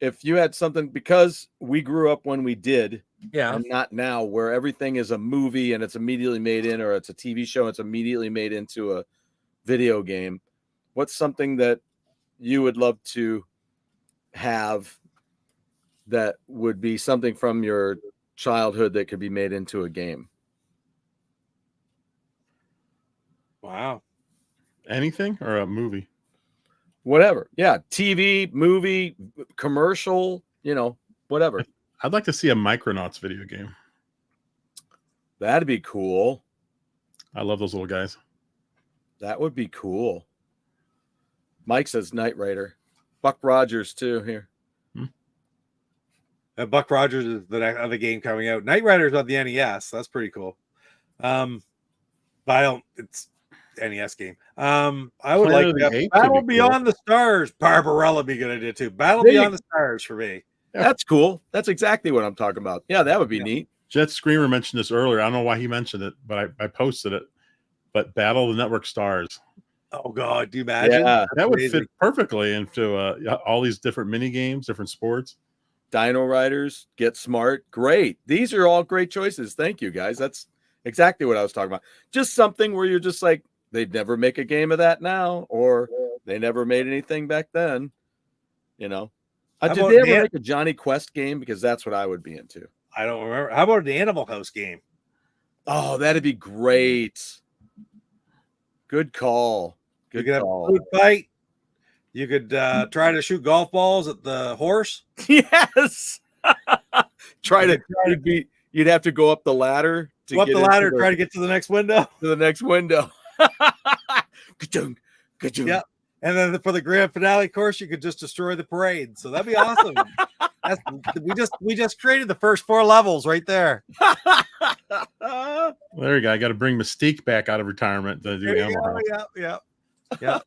if you had something, because we grew up when we did, and not now, where everything is a movie and it's immediately made in, or it's a TV show, it's immediately made into a video game, what's something that you would love to have that would be something from your childhood that could be made into a game? Wow. Anything or a movie? Whatever. Yeah. TV, movie, commercial, whatever. I'd like to see a Micronauts video game. That'd be cool. I love those little guys. That would be cool. Mike says Knight Rider. Buck Rogers too here. Buck Rogers is the other game coming out. Knight Rider's on the NES. That's pretty cool. But it's NES game. I would like Battle Beyond the Stars. Barbarella be good idea too. Battle Beyond the Stars for me. Yeah. That's cool. That's exactly what I'm talking about. Yeah, that would be neat. Jet Screamer mentioned this earlier. I don't know why he mentioned it, but I posted it. But Battle of the Network Stars. Oh God, do you imagine? Yeah, that would fit perfectly into all these different mini games, different sports. Dino Riders, Get Smart. Great. These are all great choices. Thank you, guys. That's exactly what I was talking about. Just something where you're just like, they'd never make a game of that now, or they never made anything back then. Did they ever make a Johnny Quest game? Because that's what I would be into. I don't remember. How about the Animal House game? Oh, that'd be great. Good call. Good call. Have a food fight. You could try to shoot golf balls at the horse. Yes. You'd have to go up the ladder. Try to get to the next window. To the next window. Yeah. And then for the grand finale course, you could just destroy the parade. So that'd be awesome. We just created the first 4 levels right there. There you go. I got to bring Mystique back out of retirement to do Animal House. Yeah.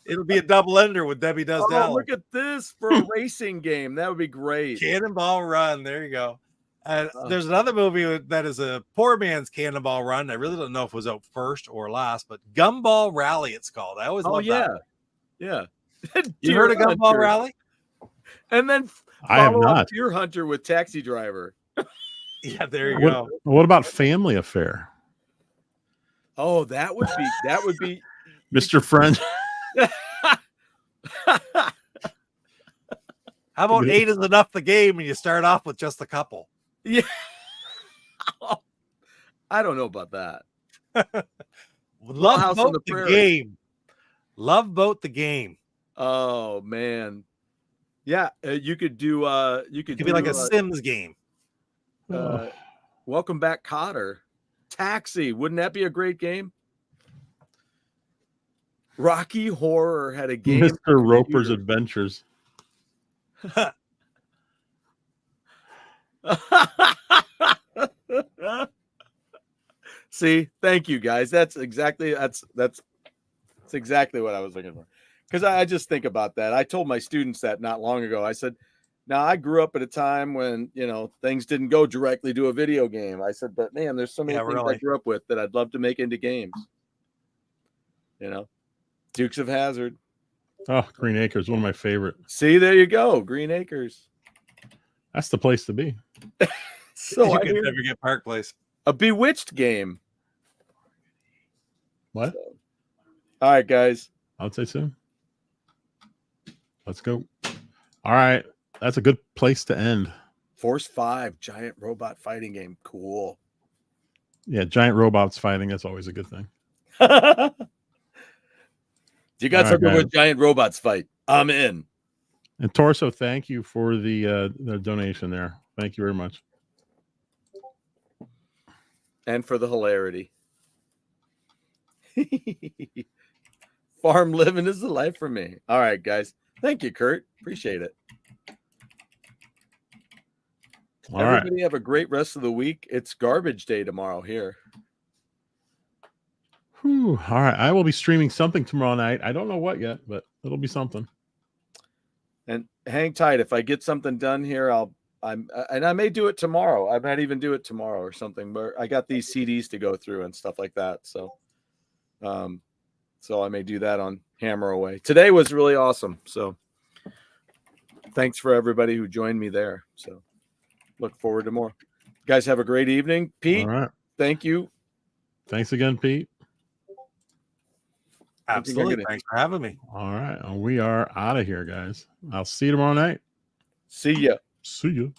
It'll be a double ender with Debbie Does Dallas. Look at this for a racing game. That would be great. Cannonball Run. There you go. There's another movie that is a poor man's Cannonball Run. I really don't know if it was out first or last, but Gumball Rally it's called. I always love that. Yeah. You heard of Gumball Rally? And then I have not. Deer Hunter with Taxi Driver. Yeah, there you go. What about Family Affair? Oh, that would be Mr. Friend. How about 8 is enough the game and you start off with just a couple? Yeah. I don't know about that. Love Boat the game. Love Boat the game. Oh man. Yeah, you could do it could be like a Sims game. Welcome Back, Kotter. Taxi, wouldn't that be a great game? Rocky Horror had a game. Mr. Roper's Adventures. See, thank you guys. That's exactly what I was looking for. Because I just think about that. I told my students that not long ago. I said, now I grew up at a time when things didn't go directly to a video game. I said, but man, there's so many things I grew up with that I'd love to make into games. Dukes of Hazzard. Oh, Green Acres, one of my favorite. See, there you go. Green Acres. That's the place to be. So you I can hear never get Park Place. a Bewitched game. What? So, all right, guys. I would say so. Let's go. All right. That's a good place to end. Force 5 giant robot fighting game. Cool. Yeah, giant robots fighting. That's always a good thing. You got All right, something where guys. giant robots fight. I'm in. And Torso, thank you for the donation there. Thank you very much. And for the hilarity. Farm living is the life for me. All right, guys. Thank you, Kurt. Appreciate it. All right. Everybody have a great rest of the week. It's garbage day tomorrow here. Whew. All right. I will be streaming something tomorrow night. I don't know what yet, but it'll be something. And hang tight. If I get something done here, I may do it tomorrow. I might even do it tomorrow or something. But I got these CDs to go through and stuff like that. So I may do that on Hammer Away. Today was really awesome. So thanks for everybody who joined me there. So look forward to more. You guys have a great evening. Pete, All right. thank you. Thanks again, Pete. Absolutely. Thanks for having me. All right. We are out of here, guys. I'll see you tomorrow night. See ya. See you.